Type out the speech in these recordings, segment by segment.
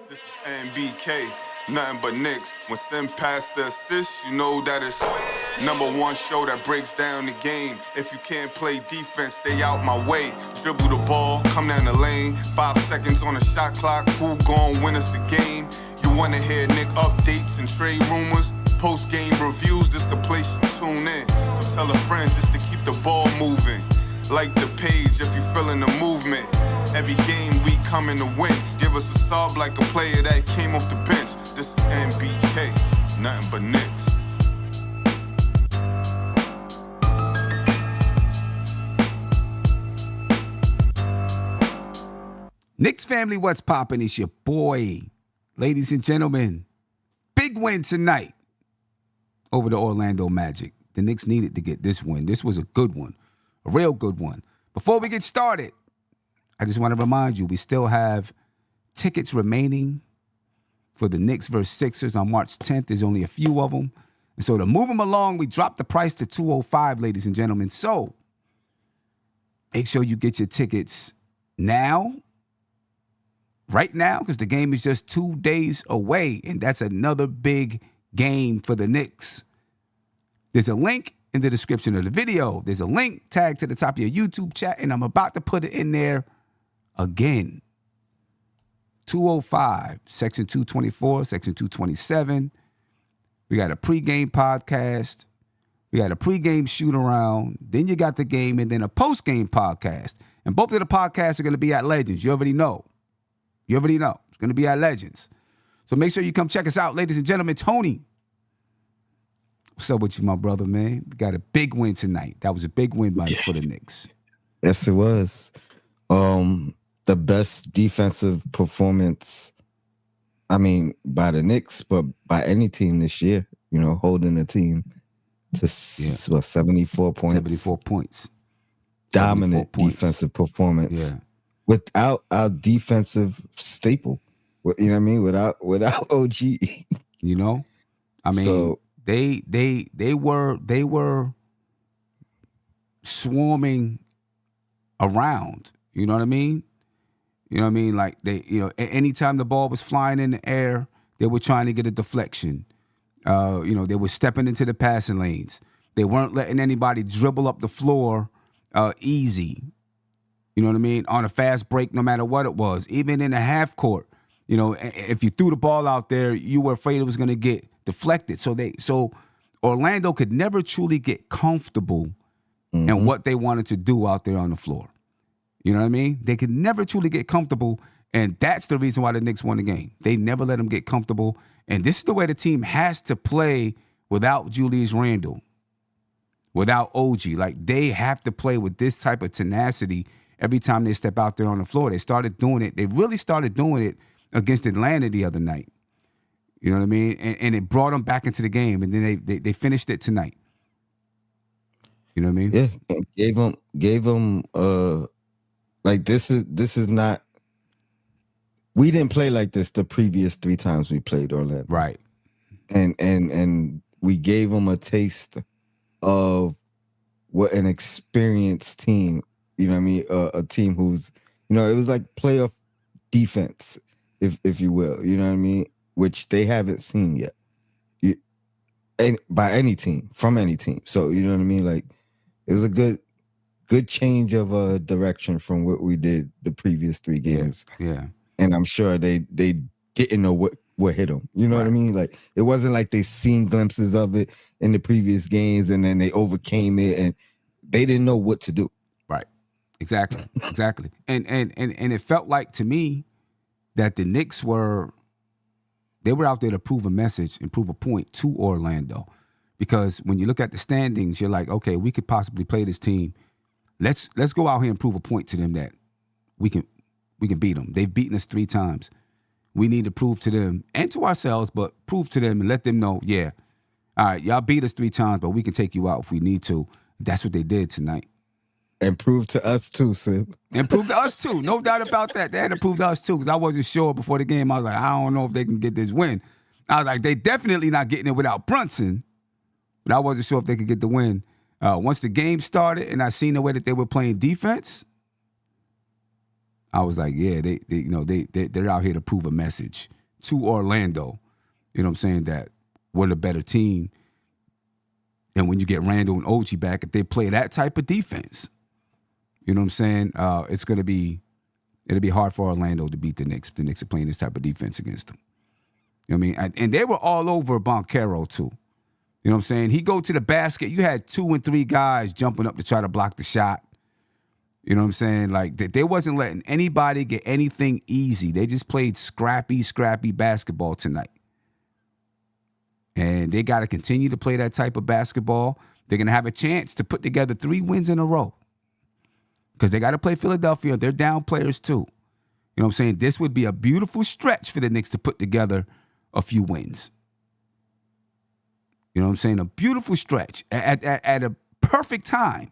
This is NBK, nothing but Knicks. When Sim pass the assist, you know that it's #1 show that breaks down the game. If you can't play defense, stay out my way. Dribble the ball, come down the lane. 5 seconds on the shot clock, who gon' win us the game? You wanna hear Nick updates and trade rumors? Post-game reviews, this the place you tune in. So tell a friend just to keep the ball moving. Like the page if you feeling the movement. Every game we coming to win. Give us a sub like a player that came off the bench. This is NBK, nothing but Knicks. Knicks family, what's poppin'? It's your boy. Ladies and gentlemen, big win tonight over the Orlando Magic. The Knicks needed to get this win. This was a good one, a real good one. Before we get started, I just want to remind you, we still have tickets remaining for the Knicks versus Sixers on March 10th. There's only a few of them. And so to move them along, we dropped the price to $205, ladies and gentlemen. So make sure you get your tickets now, right now, because the game is just 2 days away, and that's another big game for the Knicks. There's a link in the description of the video. There's a link tagged to the top of your YouTube chat, and I'm about to put it in there again. 205, Section 224, Section 227. We got a pregame podcast. We got a pregame shoot-around. Then you got the game, and then a postgame podcast. And both of the podcasts are going to be at Legends. You already know. You already know. It's going to be at Legends. So make sure you come check us out, ladies and gentlemen. Tony, what's up with you, my brother, man? We got a big win tonight. That was a big win for the Knicks. Yes, it was. The best defensive performance, I mean, by the Knicks, but by any team this year, you know, holding the team to 74 points. 74 points. Dominant 74 points. Defensive performance. Yeah. Without our defensive staple. You know what I mean? Without OG. You know? I mean, so, they were swarming around. You know what I mean? You know what I mean? Like anytime the ball was flying in the air, they were trying to get a deflection. They were stepping into the passing lanes. They weren't letting anybody dribble up the floor easy. You know what I mean? On a fast break, no matter what it was. Even in the half court, you know, if you threw the ball out there, you were afraid it was going to get deflected. So Orlando could never truly get comfortable in what they wanted to do out there on the floor. You know what I mean? They could never truly get comfortable, and that's the reason why the Knicks won the game. They never let them get comfortable, and this is the way the team has to play without Julius Randle, without OG. Like, they have to play with this type of tenacity every time they step out there on the floor. They started doing it. They really started doing it against Atlanta the other night. You know what I mean? And it brought them back into the game, and then they finished it tonight. You know what I mean? Yeah, and gave them like this is not. We didn't play like this the previous 3 times we played Orlando. Right. And we gave them a taste of what an experienced team, you know what I mean, a team who's, you know, it was like playoff defense, if you will, you know what I mean, which they haven't seen yet. And by any team, from any team. So, you know what I mean? Like, it was a good change of direction from what we did the previous 3 games. Yeah. And I'm sure they didn't know what hit them. You know what I mean? Like, it wasn't like they seen glimpses of it in the previous games and then they overcame it and they didn't know what to do. Right. Exactly. And it felt like to me that the Knicks were out there to prove a message and prove a point to Orlando. Because when you look at the standings, you're like, okay, we could possibly play this team. Let's go out here and prove a point to them that we can beat them. They've beaten us 3 times. We need to prove to them and to ourselves, but prove to them and let them know, yeah, all right, y'all beat us 3 times, but we can take you out if we need to. That's what they did tonight. And prove to us too, Sim. And prove to us too. No doubt about that. They had to prove to us too, because I wasn't sure before the game. I was like, I don't know if they can get this win. I was like, they definitely not getting it without Brunson. But I wasn't sure if they could get the win. Once the game started and I seen the way that they were playing defense, I was like, yeah, they're out here to prove a message to Orlando. You know what I'm saying? That we're the better team. And when you get Randall and OG back, if they play that type of defense, you know what I'm saying? It'll be hard for Orlando to beat the Knicks if the Knicks are playing this type of defense against them. You know what I mean? And they were all over Boncaro too. You know what I'm saying? He go to the basket. You had 2 and 3 guys jumping up to try to block the shot. You know what I'm saying? Like, they wasn't letting anybody get anything easy. They just played scrappy basketball tonight. And they got to continue to play that type of basketball. They're going to have a chance to put together 3 wins in a row. Because they got to play Philadelphia. They're down players too. You know what I'm saying? This would be a beautiful stretch for the Knicks to put together a few wins. You know what I'm saying? A beautiful stretch at a perfect time.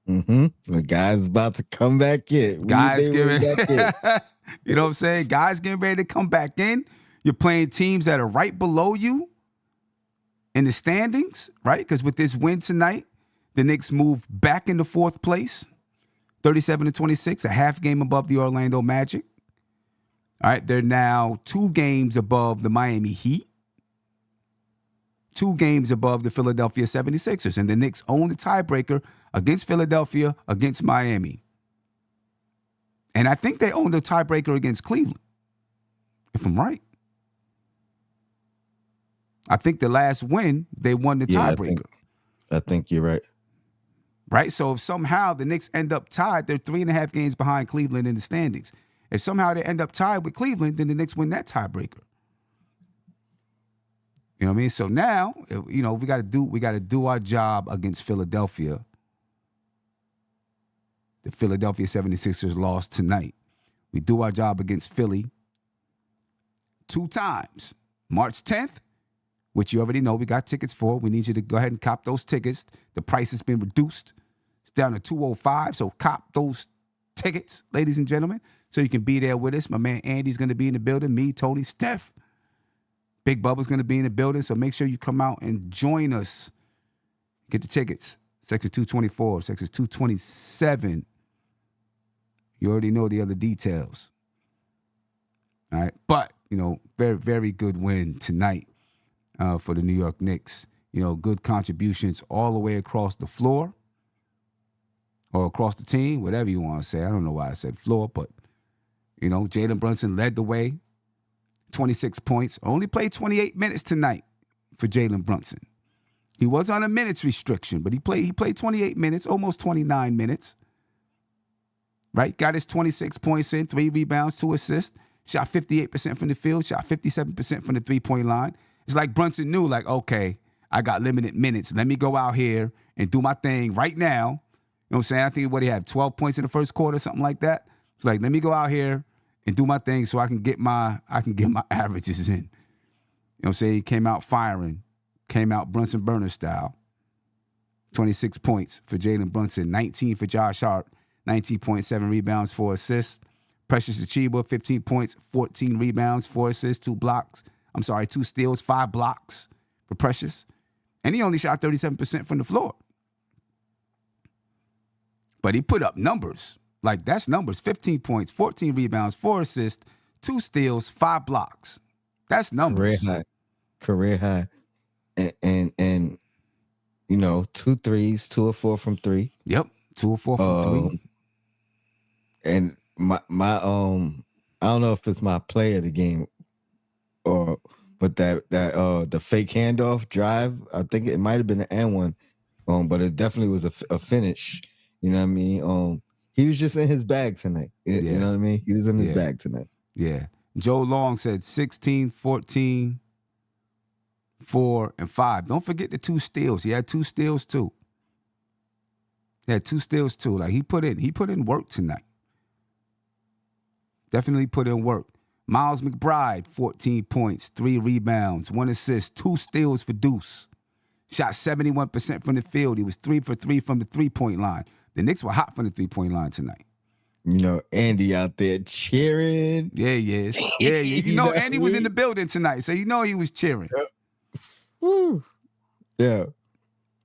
The guy's about to come back in. Guys getting you know what I'm saying? Guys getting ready to come back in. You're playing teams that are right below you in the standings, right? Because with this win tonight, the Knicks move back into 4th place, 37-26, a half game above the Orlando Magic. All right, they're now 2 games above the Miami Heat, 2 games above the Philadelphia 76ers, and the Knicks own the tiebreaker against Philadelphia, against Miami. And I think they own the tiebreaker against Cleveland, if I'm right. I think the last win, they won the tiebreaker. I think you're right. Right? So if somehow the Knicks end up tied, they're 3.5 games behind Cleveland in the standings. If somehow they end up tied with Cleveland, then the Knicks win that tiebreaker. You know what I mean? So now, you know, we got to do our job against Philadelphia. The Philadelphia 76ers lost tonight. We do our job against Philly 2 times. March 10th, which you already know we got tickets for. We need you to go ahead and cop those tickets. The price has been reduced. It's down to $205, so cop those tickets, ladies and gentlemen, so you can be there with us. My man Andy's going to be in the building. Me, Tony, Steph. Big Bubba's going to be in the building, so make sure you come out and join us. Get the tickets. Section 224, Section 227. You already know the other details. All right. But, you know, very, very good win tonight for the New York Knicks. You know, good contributions all the way across the floor or across the team, whatever you want to say. I don't know why I said floor, but, you know, Jalen Brunson led the way. 26 points. Only played 28 minutes tonight for Jalen Brunson. He was on a minutes restriction, but he played 28 minutes, almost 29 minutes. Right? Got his 26 points in, 3 rebounds, 2 assists. Shot 58% from the field, shot 57% from the three-point line. It's like Brunson knew, like, okay, I got limited minutes. Let me go out here and do my thing right now. You know what I'm saying? I think he had 12 points in the first quarter, something like that. It's like, let me go out here and do my thing so I can get my averages in. You know what I'm saying? He came out firing, came out Brunson Burner style. 26 points for Jalen Brunson, 19 for Josh Hart, 19.7 rebounds, 4 assists. Precious Achiuwa, 15 points, 14 rebounds, 4 assists, 2 steals, 5 blocks for Precious. And he only shot 37% from the floor. But he put up numbers. Like, that's numbers. 15 points, 14 rebounds, 4 assists, 2 steals, 5 blocks. That's numbers. Career high. And you know, 2 threes, 2 or 4 from 3. Yep, 2 or 4 from 3. And my I don't know if it's my play of the game but the fake handoff drive, I think it might have been the and one, but it definitely was a finish. You know what I mean? He was just in his bag tonight. You know what I mean? He was in his bag tonight. Yeah. Joe Long said 16, 14, 4, and 5. Don't forget the 2 steals. He had 2 steals too. Like, he put in work tonight. Definitely put in work. Miles McBride, 14 points, 3 rebounds, 1 assist, 2 steals for Deuce. Shot 71% from the field. He was 3 for 3 from the three-point line. The Knicks were hot from the three-point line tonight. You know, Andy out there cheering. Yeah, he is. Yeah. You know, Andy was in the building tonight, so you know he was cheering. Woo. Yeah.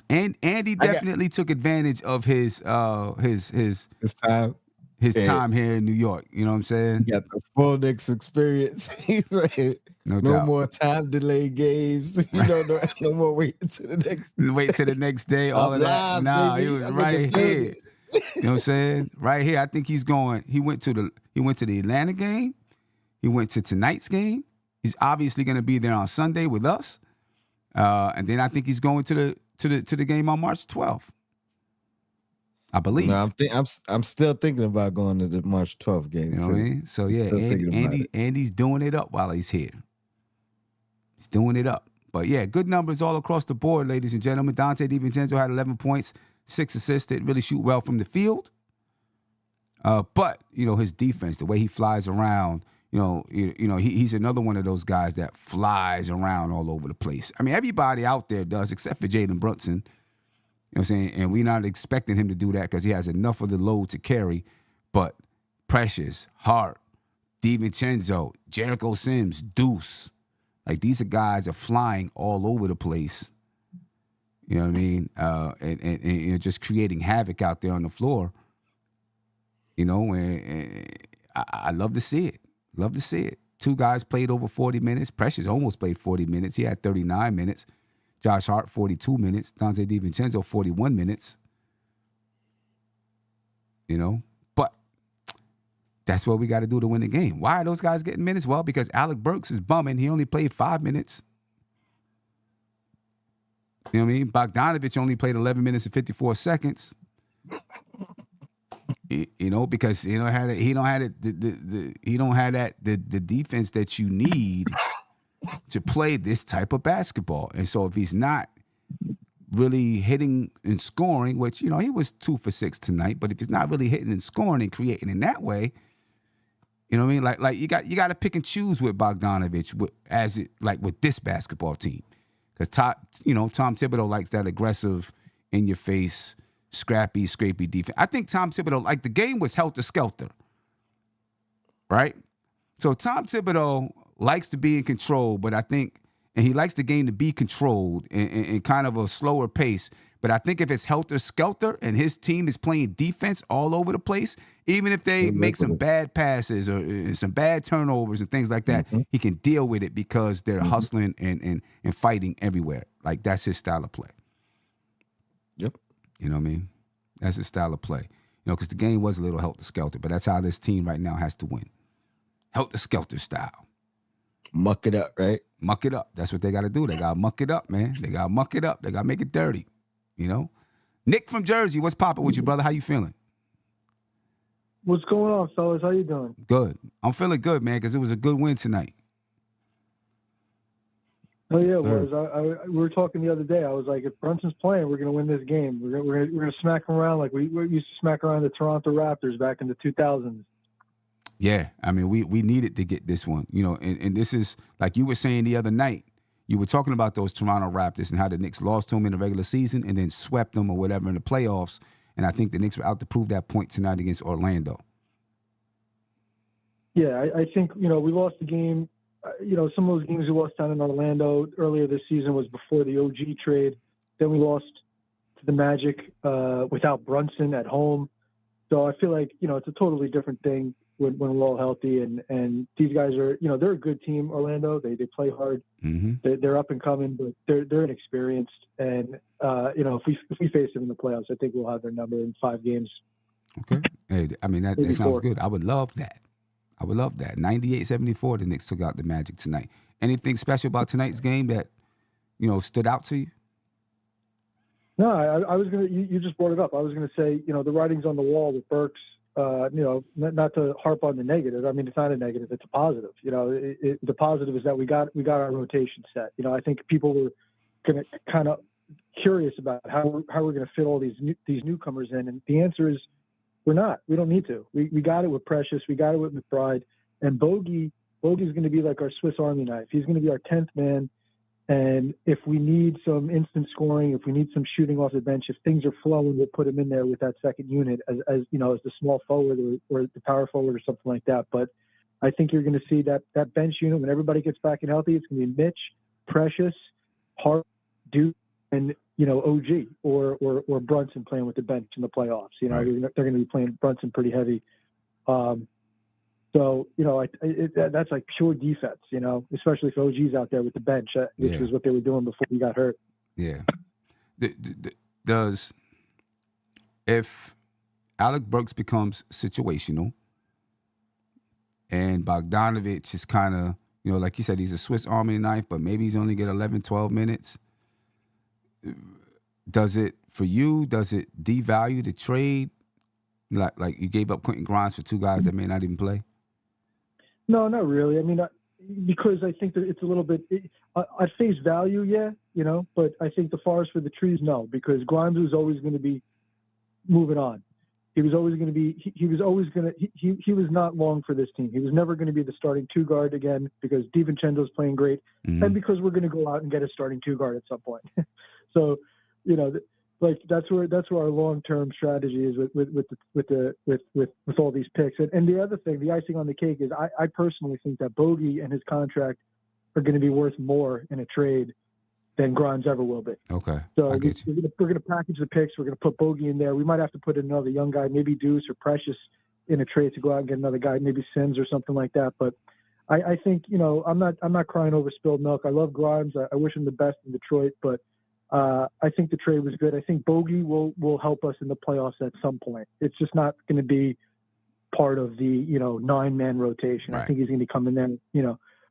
And Andy definitely took advantage of his time. his time here in New York. You know what I'm saying? He got the full Knicks experience. He's like, No no doubt. more time delay games. You know, no more waiting to the next. Wait till the next day. All I'm of that. live, Nah, baby. he was I'm in the right here. building. You know what I'm saying? Right here. I think he's going. He went to the Atlanta game. He went to tonight's game. He's obviously going to be there on Sunday with us. And then I think he's going to the game on March 12th. I believe. No, I'm still thinking about going to the March 12th game. You know what I mean? So yeah, Andy's doing it up while he's here. He's doing it up. But yeah, good numbers all across the board, ladies and gentlemen. Dante DiVincenzo had 11 points, 6 assists. Didn't really shoot well from the field. But his defense, the way he flies around, he's another one of those guys that flies around all over the place. I mean, everybody out there does, except for Jalen Brunson. You know what I'm saying? And we're not expecting him to do that because he has enough of the load to carry. But Precious, Hart, DiVincenzo, Jericho Sims, Deuce, like these are guys are flying all over the place. You know what I mean? And just creating havoc out there on the floor. And I love to see it. Love to see it. 2 guys played over 40 minutes. Precious almost played 40 minutes. He had 39 minutes. Josh Hart, 42 minutes. Dante DiVincenzo, 41 minutes. But that's what we got to do to win the game. Why are those guys getting minutes? Well, because Alec Burks is bumming. He only played 5 minutes. You know what I mean? Bogdanovich only played 11 minutes and 54 seconds. Because he don't have the defense that you need to play this type of basketball. And so if he's not really hitting and scoring, which, he was 2 for 6 tonight, but if he's not really hitting and scoring and creating in that way, you know what I mean? Like you got to pick and choose with Bogdanovich with this basketball team. Because Tom Thibodeau likes that aggressive, in your face, scrappy, scrapey defense. I think Tom Thibodeau, the game was helter-skelter, right? So Tom Thibodeau likes to be in control, but I think, and he likes the game to be controlled in kind of a slower pace. But I think if it's helter-skelter and his team is playing defense all over the place, even if they make some bad passes or some bad turnovers and things like that, he can deal with it because they're hustling and fighting everywhere. Like, that's his style of play. Yep. You know what I mean? That's his style of play. Because the game was a little helter-skelter, but that's how this team right now has to win. Helter-skelter style. Muck it up, right? Muck it up. That's what they got to do. They got to muck it up, man. They got to muck it up. They got to make it dirty. Nick from Jersey, what's poppin' with you, brother? How you feeling? What's going on, fellas? How you doing? Good. I'm feeling good, man, because it was a good win tonight. Oh yeah, it was. We were talking the other day. I was like, if Brunson's playing, we're gonna win this game. We're gonna smack him around like we used to smack around the Toronto Raptors back in the 2000s. Yeah, I mean, we needed to get this one, and this is like you were saying the other night. You were talking about those Toronto Raptors and how the Knicks lost to them in the regular season and then swept them or whatever in the playoffs. And I think the Knicks were out to prove that point tonight against Orlando. Yeah, I think, we lost the game. Some of those games we lost down in Orlando earlier this season was before the OG trade. Then we lost to the Magic without Brunson at home. So I feel like, it's a totally different thing when we're all healthy. And these guys are, they're a good team, Orlando. They play hard. Mm-hmm. They're up and coming, but they're inexperienced. And, if we face them in the playoffs, I think we'll have their number in 5 games. Okay. Hey, I mean, that sounds good. I would love that. 98-74, the Knicks took out the Magic tonight. Anything special about tonight's game that, stood out to you? No, I was going to, you just brought it up. I was going to say, the writing's on the wall with Burks, not to harp on the negative. I mean, it's not a negative, it's a positive. The positive is that we got our rotation set. I think people were going to kind of curious about how we're going to fit all these newcomers in. And the answer is we're not. We don't need to. We got it with Precious. We got it with McBride. And Bogey's going to be like our Swiss Army knife. He's going to be our 10th man. And if we need some instant scoring, if we need some shooting off the bench, if things are flowing, we'll put him in there with that second unit as the small forward or the power forward or something like that. But I think you're going to see that bench unit when everybody gets back and healthy. It's going to be Mitch, Precious, Hart, Duke, and OG or Brunson playing with the bench in the playoffs. Right. They're going to be playing Brunson pretty heavy So, that's like pure defense, especially if OG's out there with the bench, which was what they were doing before he got hurt. Yeah. If Alec Burks becomes situational and Bogdanovich is kind of, like you said, he's a Swiss Army knife, but maybe he's only get 11, 12 minutes. Does it devalue the trade? Like you gave up Quentin Grimes for two guys that may not even play? No, not really. I mean, because I think that it's a little bit at face value, yeah, but I think the forest for the trees, no, because Grimes was always going to be moving on. He was always going to be. He was not long for this team. He was never going to be the starting two guard again because DiVincenzo's playing great, and because we're going to go out and get a starting two guard at some point. So, that's where our long-term strategy is with all these picks. And the other thing, the icing on the cake is I personally think that Bogey and his contract are going to be worth more in a trade than Grimes ever will be. Okay. So we're going to package the picks. We're going to put Bogey in there. We might have to put another young guy, maybe Deuce or Precious, in a trade to go out and get another guy, maybe Sims or something like that. But I think, I'm not crying over spilled milk. I love Grimes. I wish him the best in Detroit, but I think the trade was good. I think Bogey will help us in the playoffs at some point. It's just not going to be part of the 9-man rotation. Right. I think he's going to come in there,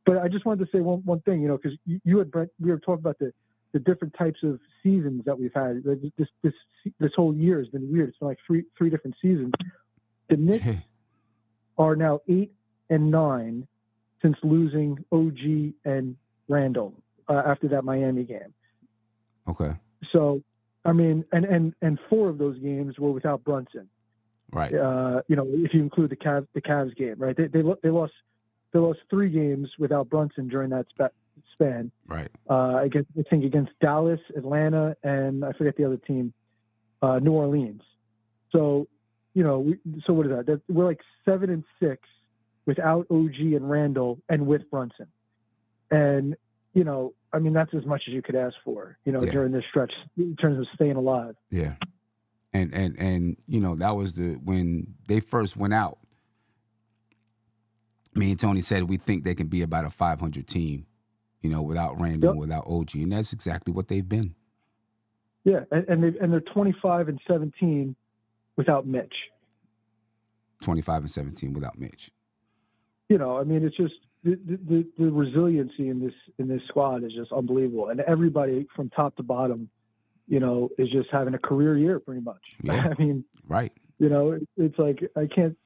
But I just wanted to say one thing, because you had Brent, we were talking about the different types of seasons that we've had. This whole year has been weird. It's been like three different seasons. The Knicks are now 8-9 since losing OG and Randall after that Miami game. Okay. So, I mean, and 4 of those games were without Brunson. Right. If you include the Cavs game, right? They lost 3 games without Brunson during that span. Right. Against Dallas, Atlanta, and I forget the other team, New Orleans. So, so what is that? We're like 7-6 without OG and Randall and with Brunson. And, I mean, that's as much as you could ask for, during this stretch in terms of staying alive. Yeah. And that was when they first went out. Me and Tony said we think they can be about a 500 team, without Randall, without OG, and that's exactly what they've been. Yeah, and they're 25-17 without Mitch. 25-17 without Mitch. I mean, it's just the resiliency in this squad is just unbelievable, and everybody from top to bottom, is just having a career year pretty much. Yeah. I mean, right. It's like I can't,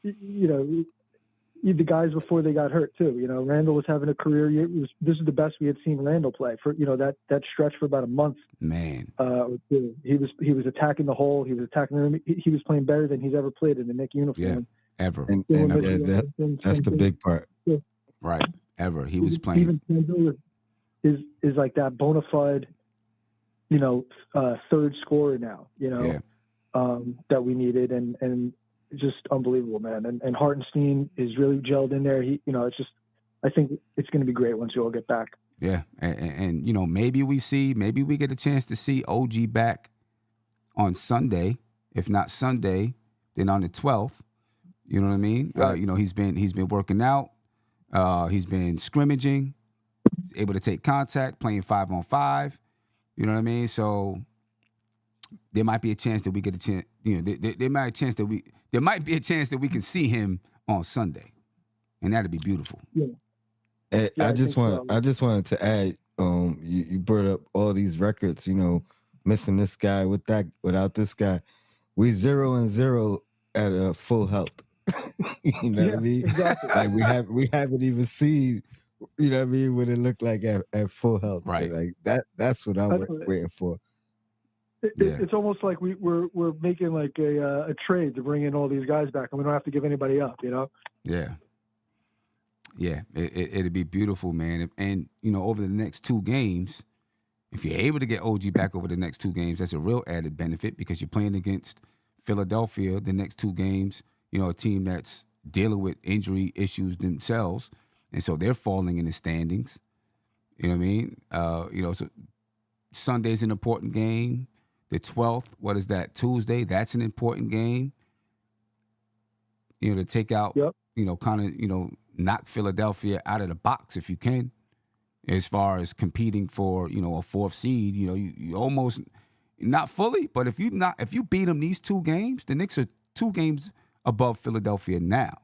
the guys before they got hurt too. Randall was having a career year. This is the best we had seen Randall play for that stretch for about a month. Man, he was attacking the hole. He was attacking the rim. He was playing better than he's ever played in the Knicks uniform. Yeah, ever. And that's the big part. Yeah. Right, ever. He was playing. Even is like that bona fide, third scorer now. That we needed and. Just unbelievable, man. And Hartenstein is really gelled in there. It's just, I think it's going to be great once you all get back. Yeah. And maybe we get a chance to see OG back on Sunday. If not Sunday, then on the 12th. You know what I mean? Right. He's been working out. He's been scrimmaging. He's able to take contact, playing 5-on-5. You know what I mean? So there might be a chance that we get a chance. There might be a chance that we can see him on Sunday, and that'd be beautiful. Yeah. I just wanted to add. You brought up all these records. Missing this guy without this guy. We 0-0 at full health. You know what I mean? Exactly. Like we haven't even seen. You know what I mean? What it looked like at full health. Right. Like that's what I'm waiting for. It's almost like we're making like a trade to bring in all these guys back, and we don't have to give anybody up, Yeah. It'd be beautiful, man. And over the next 2 games, if you're able to get OG back over the next 2 games, that's a real added benefit because you're playing against Philadelphia the next 2 games. A team that's dealing with injury issues themselves, and so they're falling in the standings. You know what I mean? So Sunday's an important game. The 12th, what is that? Tuesday, that's an important game. to take out, Yep. kind of, knock Philadelphia out of the box if you can, as far as competing for, a fourth seed. You almost not fully, but if you beat them these 2 games, the Knicks are 2 games above Philadelphia now.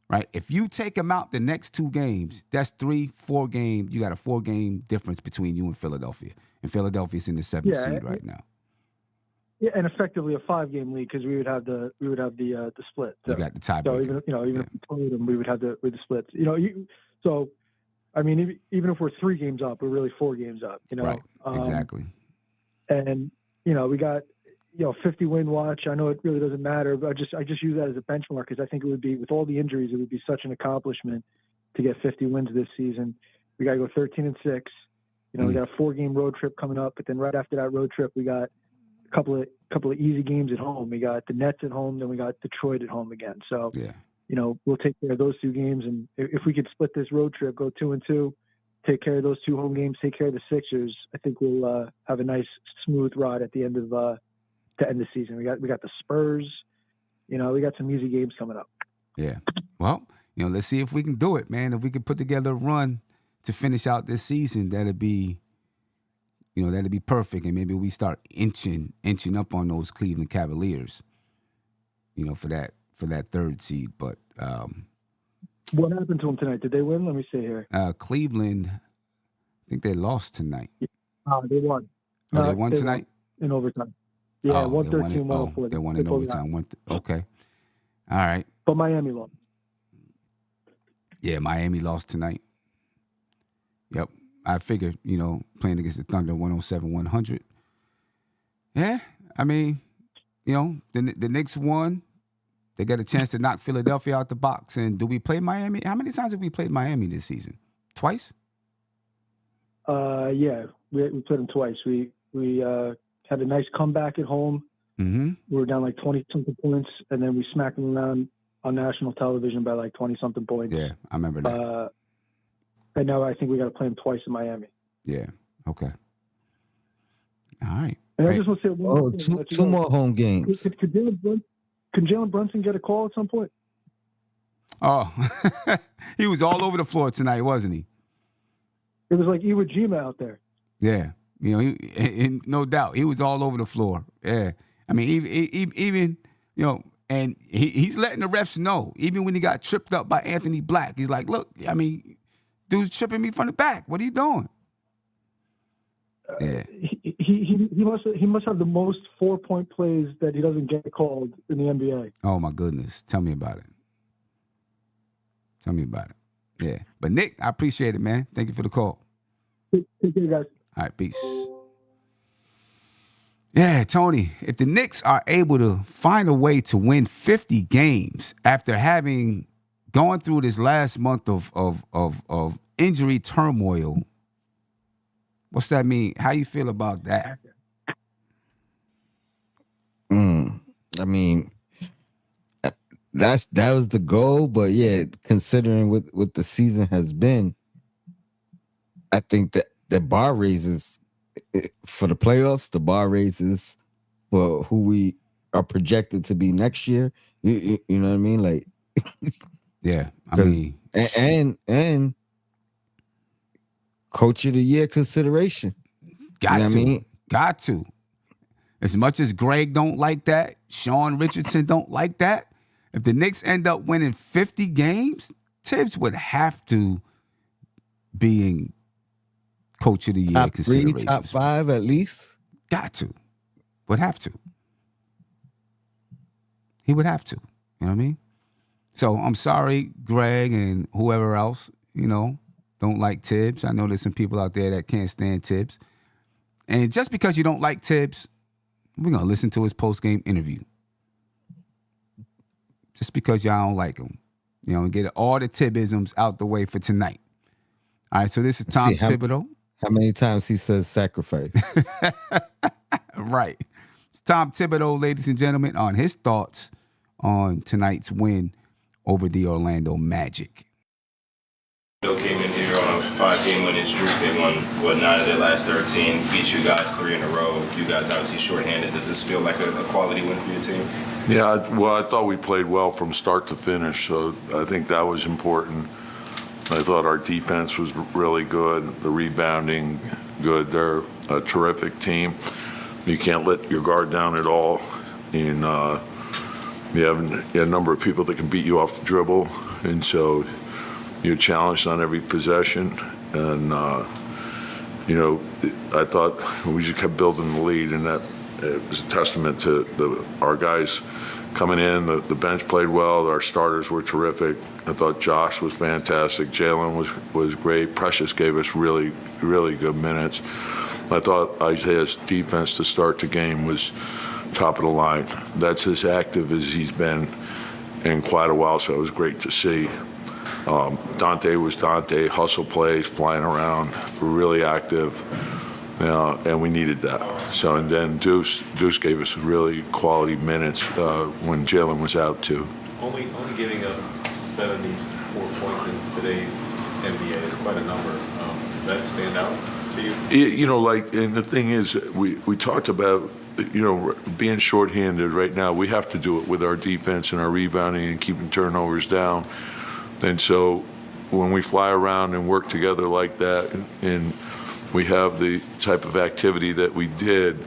Right? If you take them out the next 2 games, that's 3-4 games. You got a 4-game difference between you and Philadelphia. And Philadelphia's in the 7th seed right now. Yeah, and effectively a 5-game lead because we would have the split. So, you got the tiebreaker. So even if we played them, we would have the split. So I mean, even if we're 3 games up, we're really 4 games up. Right. Exactly. And we got 50-win watch. I know it really doesn't matter, but I just use that as a benchmark because I think it would be, with all the injuries, it would be such an accomplishment to get 50 wins this season. We got to go 13-6. We got a 4-game road trip coming up, but then right after that road trip, we got a couple of easy games at home. We got the Nets at home, then we got Detroit at home again. So, we'll take care of those 2 games, and if we could split this road trip, go 2-2, take care of those 2 home games, take care of the Sixers, I think we'll have a nice smooth ride at the end of the season. We got the Spurs. We got some easy games coming up. Yeah. Well, let's see if we can do it, man. If we can put together a run to finish out this season, that'd be perfect. And maybe we start inching up on those Cleveland Cavaliers, for that 3rd seed. But what happened to them tonight? Did they win? Let me see here. Cleveland, I think they lost tonight. They won. Oh, they won tonight? In overtime. Yeah, 113-104. They won in overtime. Okay. All right. But Miami lost. Yeah, Miami lost tonight. Yep. I figured, playing against the Thunder 107-100. Yeah, I mean, the Knicks won. They got a chance to knock Philadelphia out the box. And do we play Miami? How many times have we played Miami this season? Twice? Yeah, we played them twice. We had a nice comeback at home. Mm-hmm. We were down like 20-something points, and then we smacked them around on national television by like 20-something points. Yeah, I remember that. And now I think we got to play them twice in Miami. Yeah, okay. All right. And I just want to say two more home games. Can Jalen Brunson get a call at some point? Oh, he was all over the floor tonight, wasn't he? It was like Iwo Jima out there. Yeah. He, no doubt, he was all over the floor. Yeah, I mean, even and he's letting the refs know. Even when he got tripped up by Anthony Black, he's like, "Look, I mean, dude's tripping me from the back. What are you doing?" Yeah, he must have the most 4-point plays that he doesn't get called in the NBA. Oh my goodness, tell me about it. Yeah, but Nick, I appreciate it, man. Thank you for the call. Take care, guys. All right, peace. Yeah, Tony, if the Knicks are able to find a way to win 50 games after having gone through this last month of injury turmoil, what's that mean? How you feel about that? I mean, that was the goal, but yeah, considering what the season has been, I think that the bar raises for the playoffs, the bar raises for who we are projected to be next year. You know what I mean? Like, yeah, I mean, and coach of the year consideration. Got to. As much as Greg don't like that, Sean Richardson don't like that. If the Knicks end up winning 50 games, Tibbs would have to be in coach of the year top 3, considerations. top 5 at least. Got to. Would have to. He would have to. You know what I mean? So I'm sorry, Greg and whoever else, don't like Tibbs. I know there's some people out there that can't stand Tibbs. And just because you don't like Tibbs, we're going to listen to his post-game interview. Just because y'all don't like him. And get all the Tibbisms out the way for tonight. All right, so this is Tom Tibbodeau. How many times he says sacrifice? Right. It's Tom Tibbodeau, ladies and gentlemen, on his thoughts on tonight's win over the Orlando Magic. Bill came in here on a 5-game winning streak. They won, 9 of their last 13, beat you guys 3 in a row. You guys obviously shorthanded. Does this feel like a quality win for your team? Yeah, well, I thought we played well from start to finish, so I think that was important. I thought our defense was really good, the rebounding good. They're a terrific team. You can't let your guard down at all. And you have a number of people that can beat you off the dribble, and so you're challenged on every possession. And, I thought we just kept building the lead, and that it was a testament to our guys coming in. The bench played well. Our starters were terrific. I thought Josh was fantastic. Jalen was great. Precious gave us really, really good minutes. I thought Isaiah's defense to start the game was top of the line. That's as active as he's been in quite a while, so it was great to see. Dante was Dante, hustle plays, flying around, really active, and we needed that. So, and then Deuce gave us really quality minutes when Jalen was out too. Only giving up 74 points in today's NBA is quite a number. Does that stand out to you? And the thing is, we talked about, being shorthanded right now. We have to do it with our defense and our rebounding and keeping turnovers down. And so when we fly around and work together like that, and we have the type of activity that we did,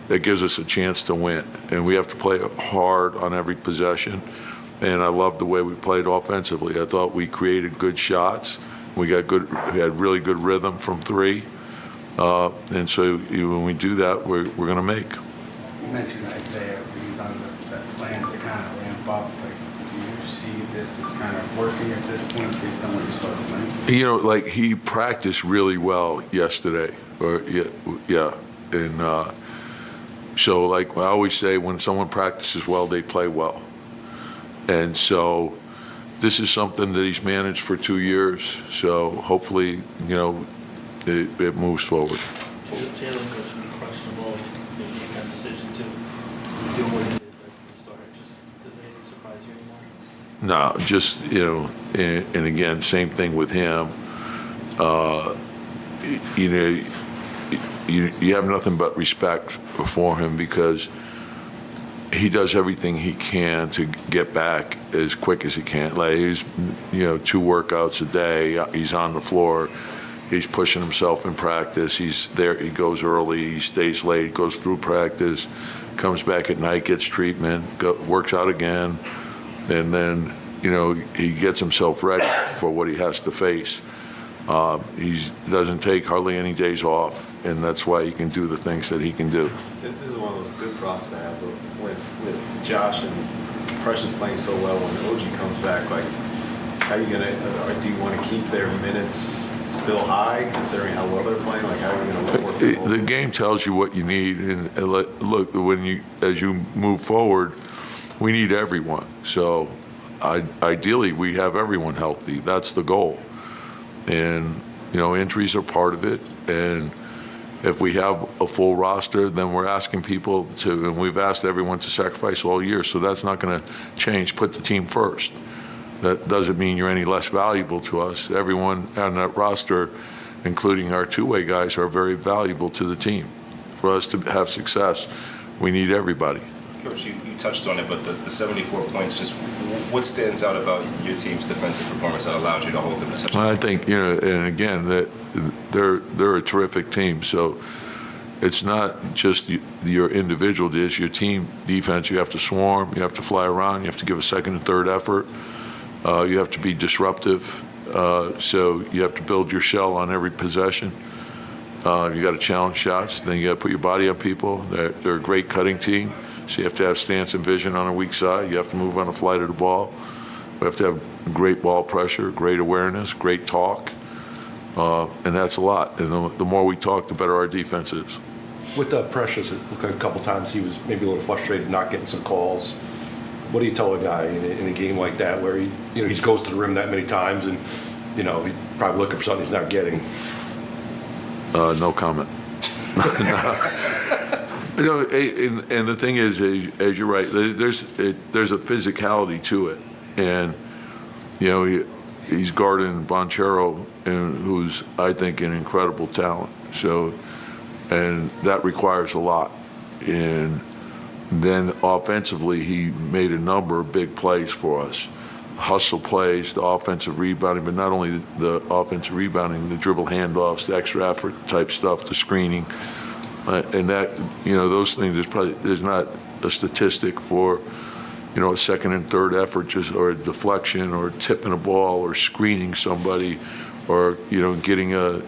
that gives us a chance to win. And we have to play hard on every possession. And I love the way we played offensively. I thought we created good shots. We had really good rhythm from 3. And so when we do that, we're going to make. You mentioned Isaiah, he's on the plan to kind of ramp up. Do you see this as kind of working at this point based on what you saw tonight? He practiced really well yesterday. And so, I always say, when someone practices well, they play well. And so this is something that he's managed for 2 years. So hopefully, it moves forward. Jalen goes from questionable, maybe you got a decision to do what he did at the start. Does anything surprise you anymore? No, just, and again, same thing with him. You have nothing but respect for him because he does everything he can to get back as quick as he can. He's, 2 workouts a day. He's on the floor. He's pushing himself in practice. He's there. He goes early. He stays late. Goes through practice. Comes back at night. Gets treatment. Works out again, and then he gets himself ready for what he has to face. He doesn't take hardly any days off, and that's why he can do the things that he can do. This is one of those good props to have, but with Josh and Precious playing so well, when OG comes back, how are you gonna? Do you want to keep their minutes still high, considering how well they're playing? How are you going to work with the game tells you what you need, and look, as you move forward, we need everyone. So ideally, we have everyone healthy. That's the goal. And injuries are part of it. And if we have a full roster, then we're asking people to, and we've asked everyone to sacrifice all year. So that's not going to change. Put the team first. That doesn't mean you're any less valuable to us. Everyone on that roster, including our two-way guys, are very valuable to the team. For us to have success, we need everybody. Coach, you touched on it, but the 74 points, just what stands out about your team's defensive performance that allowed you to hold them to such a I think, and again, that they're a terrific team. So it's not just your individual, it's your team defense. You have to swarm, you have to fly around, you have to give a second and third effort. You have to be disruptive, so you have to build your shell on every possession. You got to challenge shots, then you got to put your body on people. They're a great cutting team, so you have to have stance and vision on a weak side. You have to move on the flight of the ball. We have to have great ball pressure, great awareness, great talk, and that's a lot. And the more we talk, the better our defense is. With Precious, it looked like a couple times he was maybe a little frustrated not getting some calls. What do you tell a guy in a game like that where he goes to the rim that many times and he's probably looking for something he's not getting? No comment. And the thing is, as you're right, there's a physicality to it, and he's guarding Banchero, who's, I think, an incredible talent. So, and that requires a lot. And then offensively, he made a number of big plays for us. Hustle plays, the offensive rebounding, but not only the offensive rebounding, the dribble handoffs, the extra effort type stuff, the screening. And that, those things, there's not a statistic for, a second and third effort, or a deflection, or tipping a ball, or screening somebody, or getting a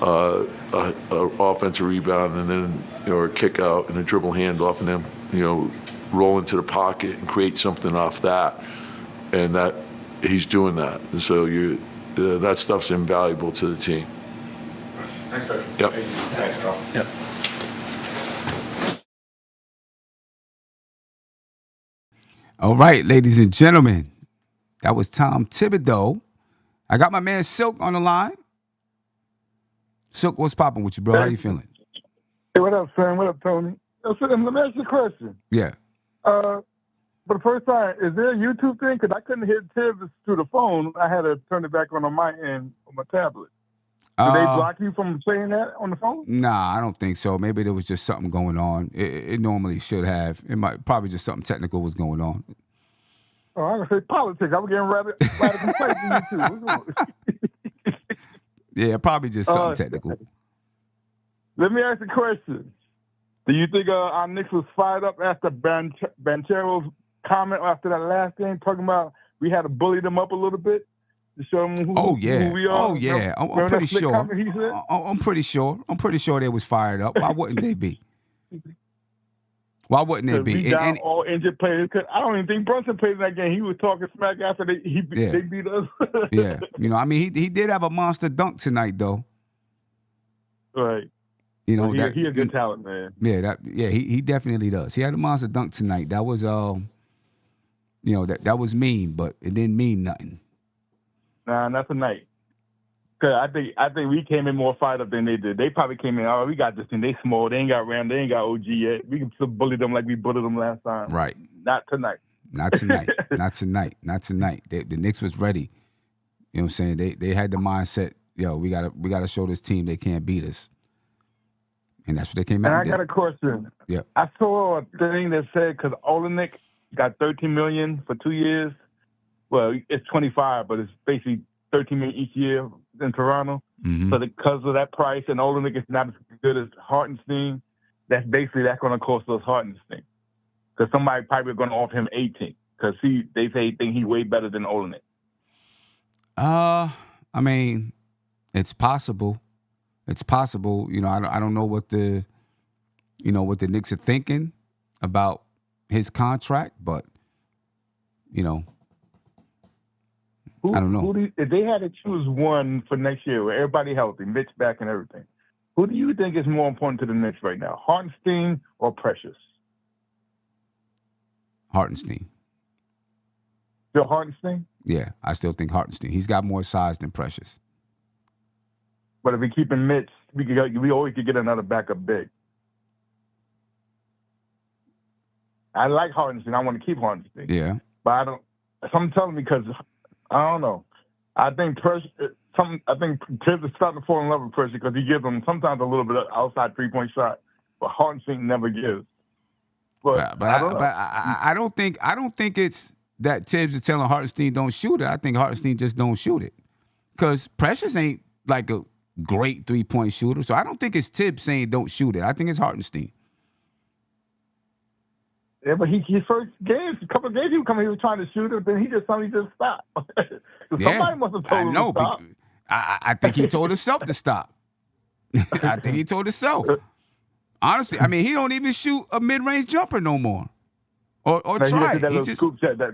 offensive rebound and then or a kick out and a dribble handoff and then roll into the pocket and create something off that. And that he's doing that. And so that stuff's invaluable to the team. Thanks, Coach. Yep. Thanks, Tom. Yep. All right, ladies and gentlemen, that was Tom Thibodeau. I got my man Silk on the line. Silk, what's popping with you, bro? How you feeling? Hey, what up, Sam? What up, Tony? Let me ask you a question. Yeah. For the first time, is there a YouTube thing? Because I couldn't hear Tibbs through the phone. I had to turn it back on my end on my tablet. Did they block you from saying that on the phone? Nah, I don't think so. Maybe there was just something going on. It normally should have. It might probably just something technical was going on. Oh, I'm gonna say politics. I was getting rather complaints from you too. Yeah, probably just something technical. Let me ask a question. Do you think our Knicks was fired up after Banchero's comment after that last game, talking about we had to bully them up a little bit to show them who we are? Oh, yeah. I'm pretty sure. I'm pretty sure. I'm pretty sure they was fired up. Why wouldn't they be? Why wouldn't they be? We down all injured players. I don't even think Brunson played in that game. He was talking smack after they beat us. Yeah. He did have a monster dunk tonight, though. Right. He's a good talent, man. Yeah, he definitely does. He had a monster dunk tonight. That was that was mean, but it didn't mean nothing. Nah, not tonight. Cause I think we came in more fired up than they did. They probably came in, we got this thing. They small. They ain't got Ram. They ain't got OG yet. We can still bully them like we bullied them last time. Right. Not tonight. Not tonight. Not tonight. The Knicks was ready. You know what I'm saying? They had the mindset. We gotta show this team they can't beat us. And that's what they came out and and I got a question. Yep. I saw a thing that said because Olenek got $13 million for 2 years. Well, it's 25, but it's basically $13 million each year in Toronto. Mm-hmm. So because of that price, and Olenek is not as good as Hartenstein, that's going to cost us Hartenstein. Because somebody probably going to offer him 18 because they think he's way better than Olenek. I mean, it's possible. It's possible. I don't know what the Knicks are thinking about his contract, but I don't know. If they had to choose one for next year, with everybody healthy, Mitch back and everything, who do you think is more important to the Knicks right now, Hartenstein or Precious? Hartenstein. Still Hartenstein? Yeah, I still think Hartenstein. He's got more size than Precious. But if we keep in Mitch, we always could get another backup big. I like Hartenstein. I want to keep Hartenstein. Yeah. But I don't. Something telling me because I don't know. I think Tibbs is starting to fall in love with Precious because he gives him sometimes a little bit of outside 3-point shot, but Hartenstein never gives. But I don't think it's that Tibbs is telling Hartenstein don't shoot it. I think Hartenstein just don't shoot it because Precious ain't like a great 3-point shooter. So I don't think it's Tibbs saying don't shoot it. I think it's Hartenstein. Yeah, but his first games, a couple of games he was trying to shoot it, then he just suddenly stopped. Somebody must have told him to stop. I think he told himself to stop. I think he told himself. Honestly, I mean, he don't even shoot a mid-range jumper no more. Or try it. That scoop shot. Yeah.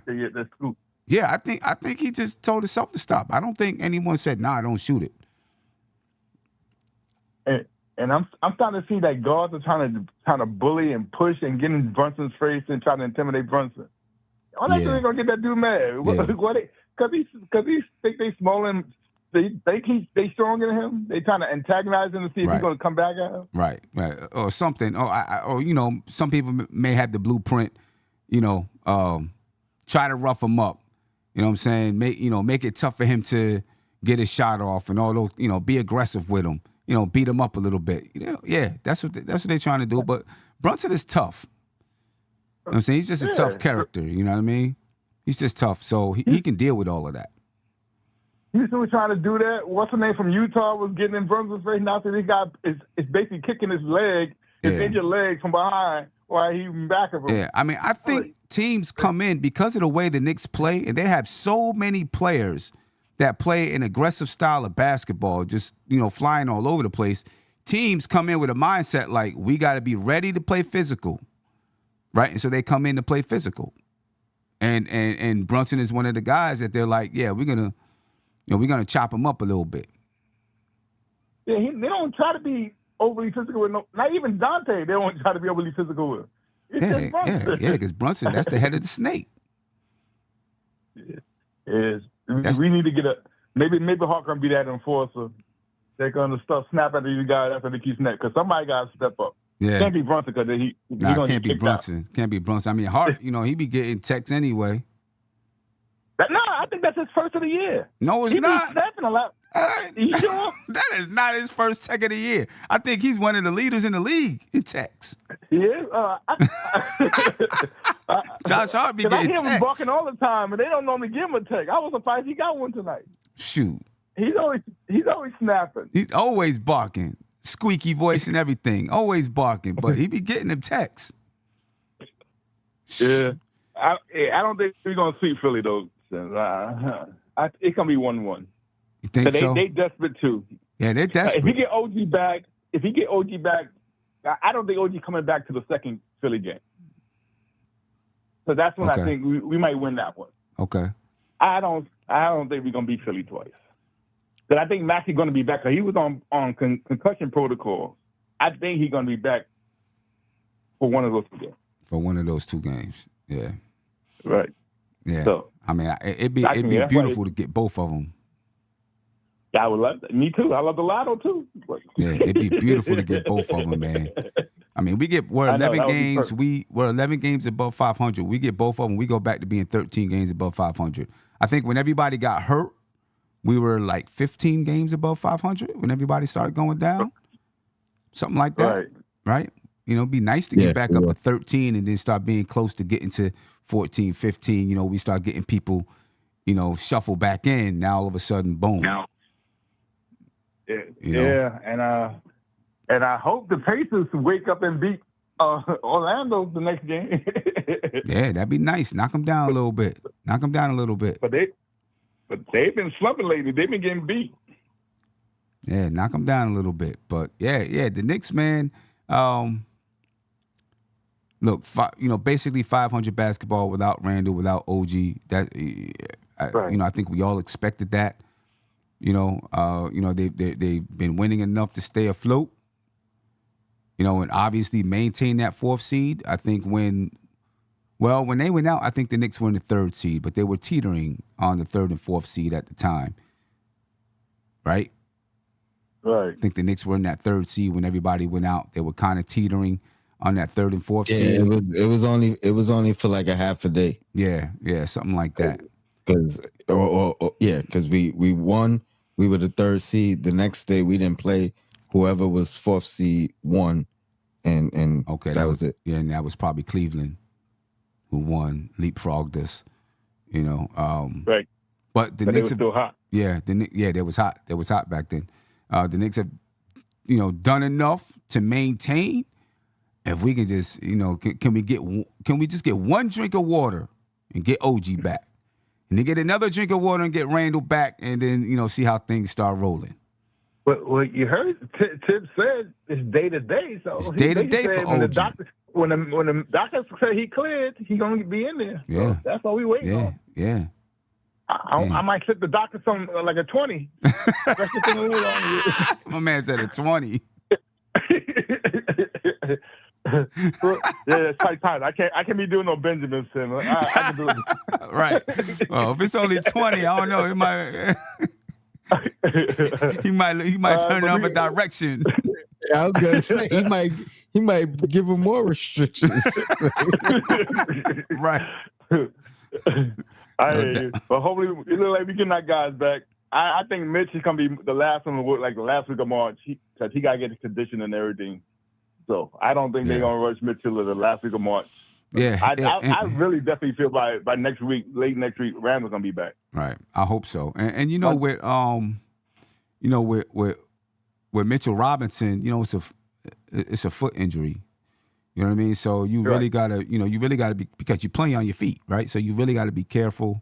That scoop. Yeah, I think he just told himself to stop. I don't think anyone said, "Nah, don't shoot it." And I'm starting to see that guards are trying to bully and push and get in Brunson's face and try to intimidate Brunson. I'm not gonna get that dude mad. Because he think they small and they stronger than him. They trying to antagonize him to see if he's gonna come back at him. Right. Or something. Or some people may have the blueprint. Try to rough him up. You know what I'm saying? Make it tough for him to get his shot off and all those, be aggressive with him. Beat him up a little bit. That's what they're trying to do. But Brunson is tough. You know what I'm saying? He's just a tough character. You know what I mean? He's just tough. So he can deal with all of that. Houston was trying to do that. What's the name from Utah was getting in Brunson's face. Now this guy is basically kicking his leg, his injured leg from behind while he's back of him. Yeah, I mean, I think teams come in because of the way the Knicks play, and they have so many players that play an aggressive style of basketball, just, flying all over the place. Teams come in with a mindset like, we got to be ready to play physical, right? And so they come in to play physical. And Brunson is one of the guys that they're like, yeah, we're going to chop him up a little bit. Yeah, they don't try to be overly physical with not even Dante. They don't try to be overly physical with. It's just Brunson. Because Brunson, that's the head of the snake. Yes. We need to get maybe Hawk can be that enforcer. They're going to start snapping at these guys after they keep snapping because somebody got to step up. Yeah. Can't be Brunson because can't be Brunson. Can't be Brunson. I mean, Hart, he be getting texts anyway. No, I think that's his first of the year. No, it's not. He's snapping a lot. You sure? That is not his first tech of the year. I think he's one of the leaders in the league in techs. He is? Josh Hart be getting texts. I hear him barking all the time, and they don't normally give him a tech. I was surprised he got one tonight. Shoot. He's always snapping. He's always barking. Squeaky voice and everything. Always barking, but he be getting them texts. Yeah. I don't think we're going to sweep Philly, though. It's going to be 1-1. You think so? They desperate, too. Yeah, they're desperate. If he get OG back, I don't think OG coming back to the second Philly game. So that's when I think we might win that one. Okay. I don't think we're going to beat Philly twice. But I think Maxey's going to be back. He was on concussion protocol. I think he's going to be back for one of those 2 games. For one of those 2 games, yeah. Right. Yeah. So, I mean, it'd be beautiful to get both of them. I would love that. Me too. I love the Lotto too. Yeah, it'd be beautiful to get both of them, man. I mean, we're 11 games. We're 11 games above 500. We get both of them. We go back to being 13 games above 500. I think when everybody got hurt, we were like 15 games above 500 when everybody started going down. Something like that. Right? It'd be nice to get back up to 13 and then start being close to getting to 14, 15. We start getting people, shuffle back in. Now all of a sudden, boom. Yeah, and I hope the Pacers wake up and beat Orlando the next game. Yeah, that'd be nice. Knock them down a little bit. But they've been slumping lately. They've been getting beat. Yeah, knock them down a little bit. But yeah, the Knicks, man. Look, basically 500 basketball without Randall, without OG. That I think we all expected that. They've been winning enough to stay afloat. And obviously maintain that 4th seed. I think when they went out, I think the Knicks were in the 3rd seed, but they were teetering on the 3rd and 4th seed at the time. Right? Right. I think the Knicks were in that 3rd seed when everybody went out. They were kind of teetering on that 3rd and 4th seed. It was only for like a half a day. Yeah, something like that. Because we won. We were the 3rd seed. The next day we didn't play. Whoever was 4th seed won, and that was it. Yeah, and that was probably Cleveland who won, leapfrogged us. Right. But the Knicks were still hot. Yeah, they was hot. They was hot back then. The Knicks have, done enough to maintain. If we can just, can we just get one drink of water and get OG back? And then get another drink of water and get Randall back, and then, see how things start rolling. Well, you heard Tip said it's day to day. So it's day to day for OG. When the doctor said he cleared, he's going to be in there. Yeah. So that's all we waiting on. Yeah. I might slip the doctor some, like a 20. That's the thing we on. My man said a 20. Yeah, it's tight. I can't be doing no Benjamin Simmons. I can do it. Right. Well, if it's only 20, I don't know. It might he might turn up a direction. I was gonna say he might give him more restrictions. Right. I hear you. But hopefully, it looks like we get our guys back. I think Mitch is gonna be the last one to work, like the last week of March, because he gotta get his condition and everything. So I don't think they're gonna rush Mitch till the last week of March. Yeah, I really definitely feel by next week, late next week, Randall's gonna be back. Right. I hope so. And you know, with Mitchell Robinson, you know, it's a foot injury. You know what I mean? So you really gotta be, because you're playing on your feet, right? So you really gotta be careful.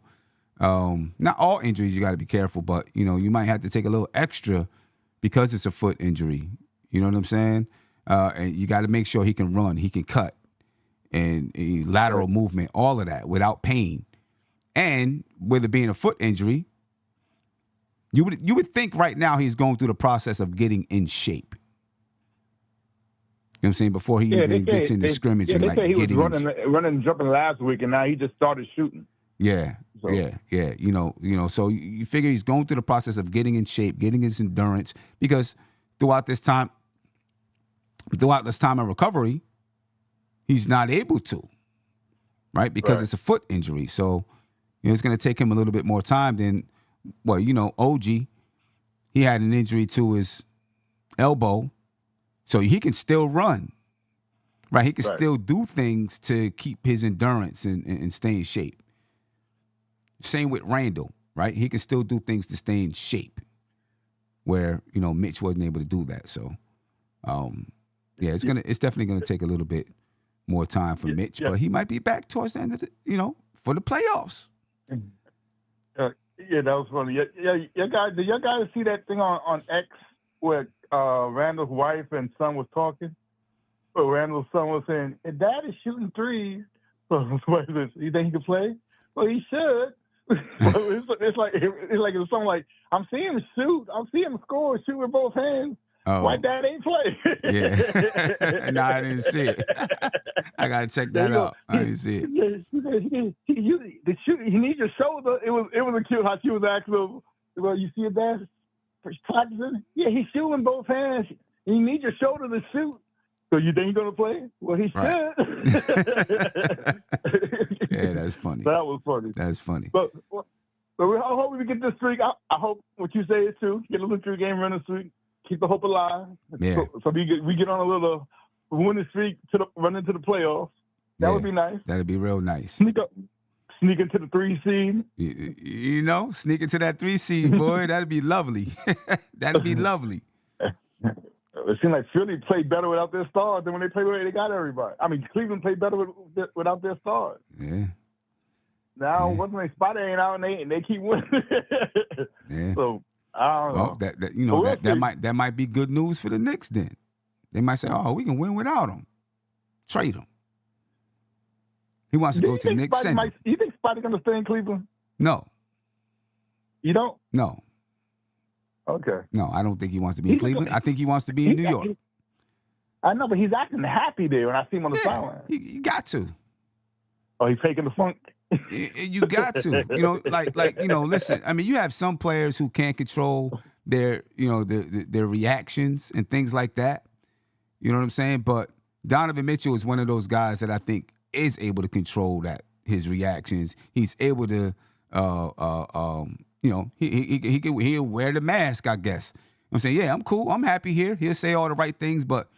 Not all injuries you gotta be careful, but you know, you might have to take a little extra because it's a foot injury. You know what I'm saying? And you gotta make sure he can run, he can cut, and lateral movement, all of that without pain. And with it being a foot injury, you would think right now he's going through the process of getting in shape. You know what I'm saying? Before he even gets into scrimmaging, they like say he was getting running and jumping last week, and now he just started shooting. Yeah, So- yeah. You know. So you figure he's going through the process of getting in shape, getting his endurance, because throughout this time of recovery, he's not able to, right? Because it's a foot injury. So you know, it's going to take him a little bit more time than, well, you know, OG. He had an injury to his elbow, so he can still run, right? He can still do things to keep his endurance and stay in shape. Same with Randall, right? He can still do things to stay in shape, where, you know, Mitch wasn't able to do that. So, it's definitely gonna take a little bit more time for Mitch, but he might be back towards the end of for the playoffs. Yeah, that was funny. Did your guys see that thing on X where Randall's wife and son was talking? So Randall's son was saying, "If Dad is shooting threes, so his wife says, you think he can play? Well, he should." it's like it's something like, "I'm seeing him shoot, I'm seeing him score, shoot with both hands. Oh. Why Dad ain't play?" Yeah. No, I didn't see it. I gotta check that out. I didn't see it. He needs your shoulder. It was cute how she was asking him, "Well, you see your dad practicing?" "Yeah, he's shooting both hands. He needs your shoulder to shoot." "So you think he's gonna play?" "Well, he should." Yeah, that's funny. That was funny. That's funny. But I hope we get this streak. I hope what you say is true. Get a little 3-game running streak. Keep the hope alive. Yeah. So we get on a little winning streak run into the playoffs. That would be nice. That'd be real nice. Sneak into the 3 seed. You know, sneak into that 3 seed, boy. That'd be lovely. That'd be lovely. It seemed like Philly played better without their stars than when they played where they got everybody. I mean, Cleveland played better without their stars. Yeah. Now, once my spot ain't out and they keep winning. Yeah. So I don't know. That might be good news for the Knicks. Then they might say, "Oh, we can win without him. Trade him." He wants to go to the Knicks. You think Spotty gonna stay in Cleveland? No. You don't? No. Okay. No, I don't think he wants to be in Cleveland. I think he wants to be in New York. I know, but he's acting happy there when I see him on the sideline. You got to. Oh, he's faking the funk. You got to. You know, like you know. Listen, I mean, you have some players who can't control their, you know, their reactions and things like that. You know what I'm saying? But Donovan Mitchell is one of those guys that I think is able to control his reactions. He's able to, you know, he'll wear the mask, I guess. I'm saying, yeah, I'm cool, I'm happy here. He'll say all the right things, but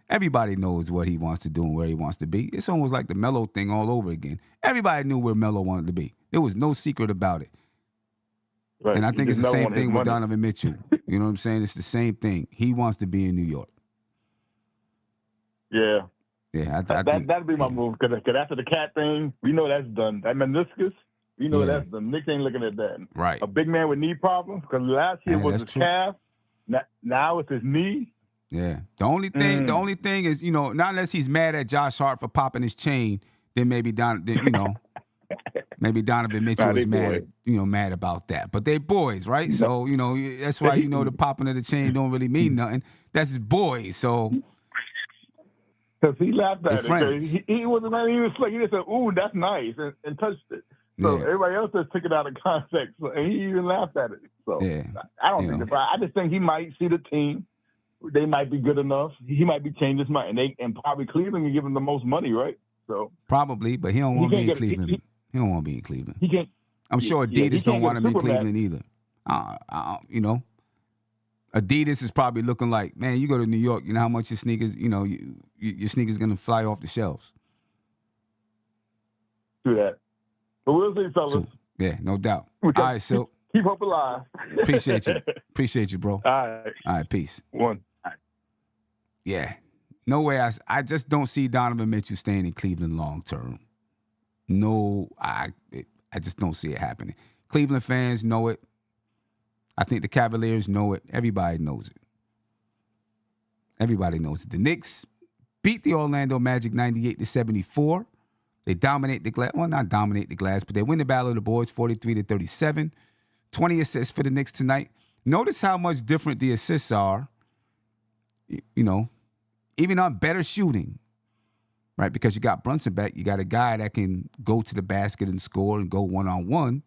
everybody knows what he wants to do and where he wants to be. It's almost like the Melo thing all over again. Everybody knew where Melo wanted to be. There was no secret about it. Right. And I think it's the same thing with Donovan Mitchell. You know what I'm saying? It's the same thing. He wants to be in New York. Yeah. Yeah, that'd be my move. Because after the cat thing, we know that's done. That meniscus, we know that's done. Knicks ain't looking at that. Right. A big man with knee problems, because last year was his calf. Now it's his knee. Yeah. The only thing is, you know, not unless he's mad at Josh Hart for popping his chain, then maybe maybe Donovan Mitchell is mad about that. But they boys, right? So, you know, that's why, you know, the popping of the chain don't really mean nothing. That's his boys. So because he laughed at it. He wasn't. He was like, he just said, "Ooh, that's nice," and touched it. So everybody else just took it out of context, and he even laughed at it. So I don't think. I just think he might see the team. They might be good enough. He might be changing his mind, and probably Cleveland can give him the most money, right? So probably, but he don't want to be in Cleveland. He don't want to be in Cleveland. He can't. I'm sure Yeah, he Adidas don't can't want get him a in Superman. Cleveland either. You know, Adidas is probably looking like, man, you go to New York, you know how much your sneakers, your sneakers gonna fly off the shelves. Do that. But we'll see, fellas. So, yeah, no doubt. We All got- right, Silk. Keep hope alive. Appreciate you. Appreciate you, bro. All right, peace. One. Yeah. No way. I just don't see Donovan Mitchell staying in Cleveland long term. No, I just don't see it happening. Cleveland fans know it. I think the Cavaliers know it. Everybody knows it. Everybody knows it. The Knicks beat the Orlando Magic 98-74. They dominate the glass. Well, not dominate the glass, but they win the battle of the boards 43-37. 20 assists for the Knicks tonight. Notice how much different the assists are. Even on better shooting, right? Because you got Brunson back. You got a guy that can go to the basket and score and go one-on-one.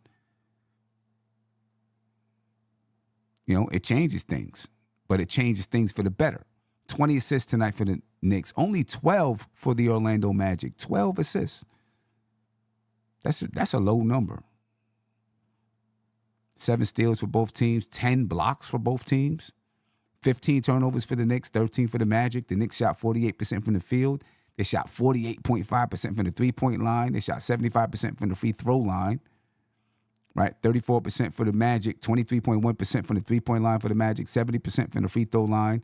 It changes things, but it changes things for the better. 20 assists tonight for the Knicks. Only 12 for the Orlando Magic. 12 assists. That's a low number. 7 steals for both teams. 10 blocks for both teams. 15 turnovers for the Knicks. 13 for the Magic. The Knicks shot 48% from the field. They shot 48.5% from the three-point line. They shot 75% from the free throw line. Right? 34% for the Magic. 23.1% from the three-point line for the Magic. 70% from the free throw line.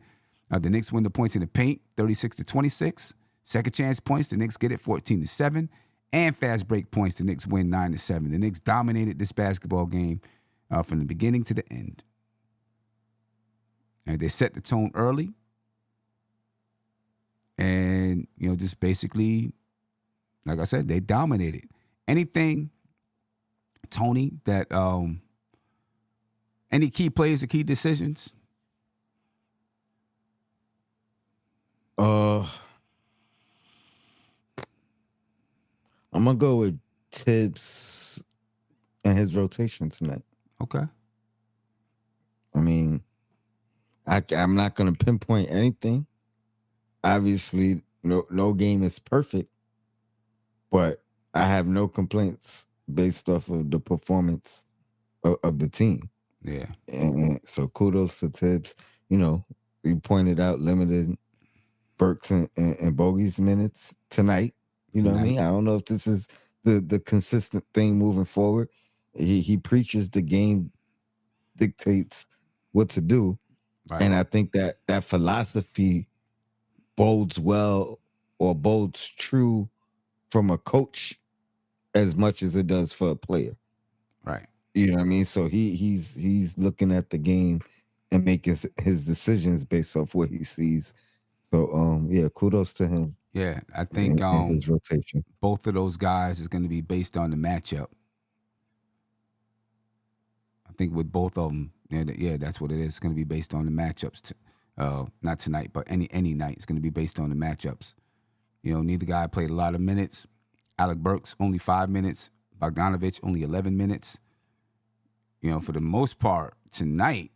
The Knicks win the points in the paint, 36-26. Second chance points, the Knicks get it 14-7. And fast break points, the Knicks win 9-7. The Knicks dominated this basketball game from the beginning to the end. And they set the tone early. And, just basically, like I said, they dominated. Anything, Tony, that any key plays or key decisions? I'm gonna go with Tibbs and his rotation tonight. Okay. I mean, I'm not gonna pinpoint anything. Obviously, no game is perfect, but I have no complaints based off of the performance of the team. Yeah. And so kudos to Tibbs. You pointed out limited Burks and Bogey's minutes tonight. You know what I mean? I don't know if this is the consistent thing moving forward. He preaches the game dictates what to do. Right. And I think that philosophy bodes well or bodes true from a coach as much as it does for a player. Right. You know what I mean? So he's looking at the game and making his decisions based off what he sees. So kudos to him. Yeah, I think in his rotation. Both of those guys is going to be based on the matchup. I think with both of them, that's what it is. It's going to be based on the matchups. Not tonight, but any night. It's going to be based on the matchups. Neither guy played a lot of minutes. Alec Burks, only 5 minutes. Bogdanovich, only 11 minutes. For the most part, tonight,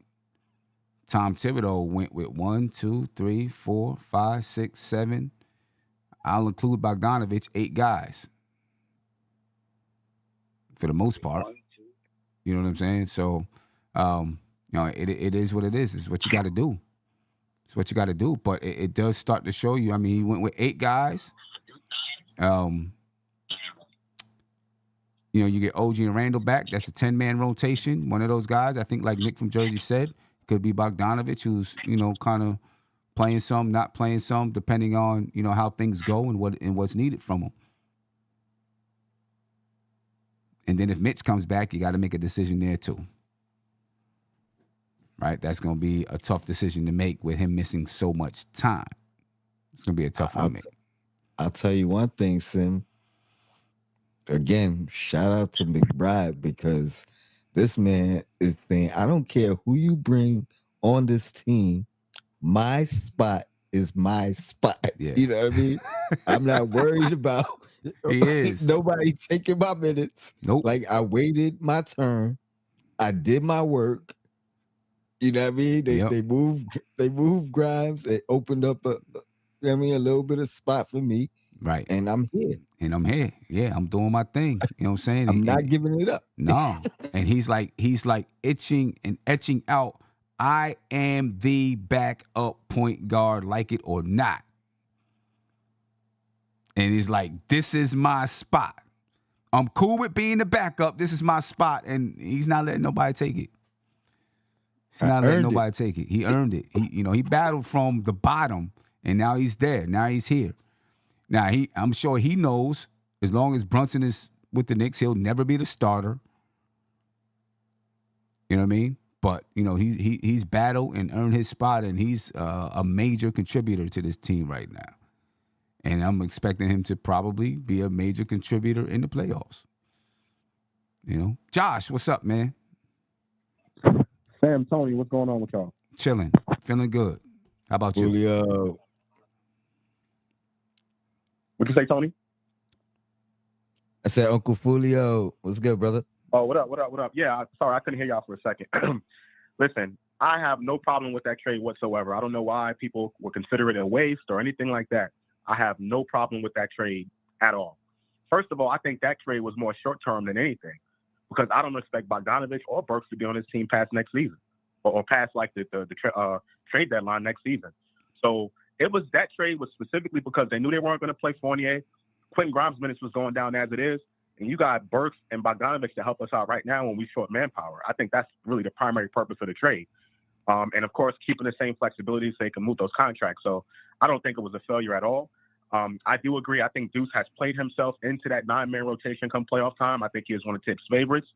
Tom Thibodeau went with 1, 2, 3, 4, 5, 6, 7. I'll include Bogdanovich, 8 guys. For the most part. You know what I'm saying? So, it is what it is. It's what you got to do. It's what you got to do. But it does start to show you. I mean, he went with 8 guys. You get OG and Randall back. That's a 10-man rotation. One of those guys, I think, like Nick from Jersey said, could be Bogdanovich, who's, kind of playing some, not playing some, depending on, how things go and what's needed from him. And then if Mitch comes back, you got to make a decision there too. Right? That's going to be a tough decision to make with him missing so much time. It's going to be a tough one to make. I'll tell you one thing, Sim. Again, shout out to McBride, because this man is saying, I don't care who you bring on this team, my spot is my spot. Yeah. You know what I mean? I'm not worried about nobody taking my minutes. Nope. Like, I waited my turn. I did my work. You know what I mean? They moved Grimes. It opened up a little bit of spot for me. Right. And I'm here. And I'm here. Yeah, I'm doing my thing. You know what I'm saying? I'm not giving it up. No. And he's like itching and etching out, I am the backup point guard, like it or not. And he's like, this is my spot. I'm cool with being the backup. This is my spot. And he's not letting nobody take it. He's not letting nobody take it. He earned it. He battled from the bottom, and now he's there. Now he's here. Now I'm sure he knows as long as Brunson is with the Knicks, he'll never be the starter. You know what I mean? But he's battled and earned his spot, and he's a major contributor to this team right now. And I'm expecting him to probably be a major contributor in the playoffs. Josh, what's up, man? Sam, Tony, what's going on with y'all? Chilling, feeling good. How about you? Julio. What'd you say, Tony? I said, Uncle Fulio. What's good, brother? Oh, what up? Yeah, sorry, I couldn't hear y'all for a second. Listen, I have no problem with that trade whatsoever. I don't know why people would consider it a waste or anything like that. I have no problem with that trade at all. First of all, I think that trade was more short-term than anything because I don't expect Bogdanovich or Burks to be on his team past next season or past like the trade deadline next season. So that trade was specifically because they knew they weren't going to play Fournier. Quentin Grimes' minutes was going down as it is. And you got Burks and Bogdanovich to help us out right now when we short manpower. I think that's really the primary purpose of the trade. And, of course, keeping the same flexibility so they can move those contracts. So I don't think it was a failure at all. I do agree. I think Deuce has played himself into that 9-man rotation come playoff time. I think he is one of Tibbs' favorites.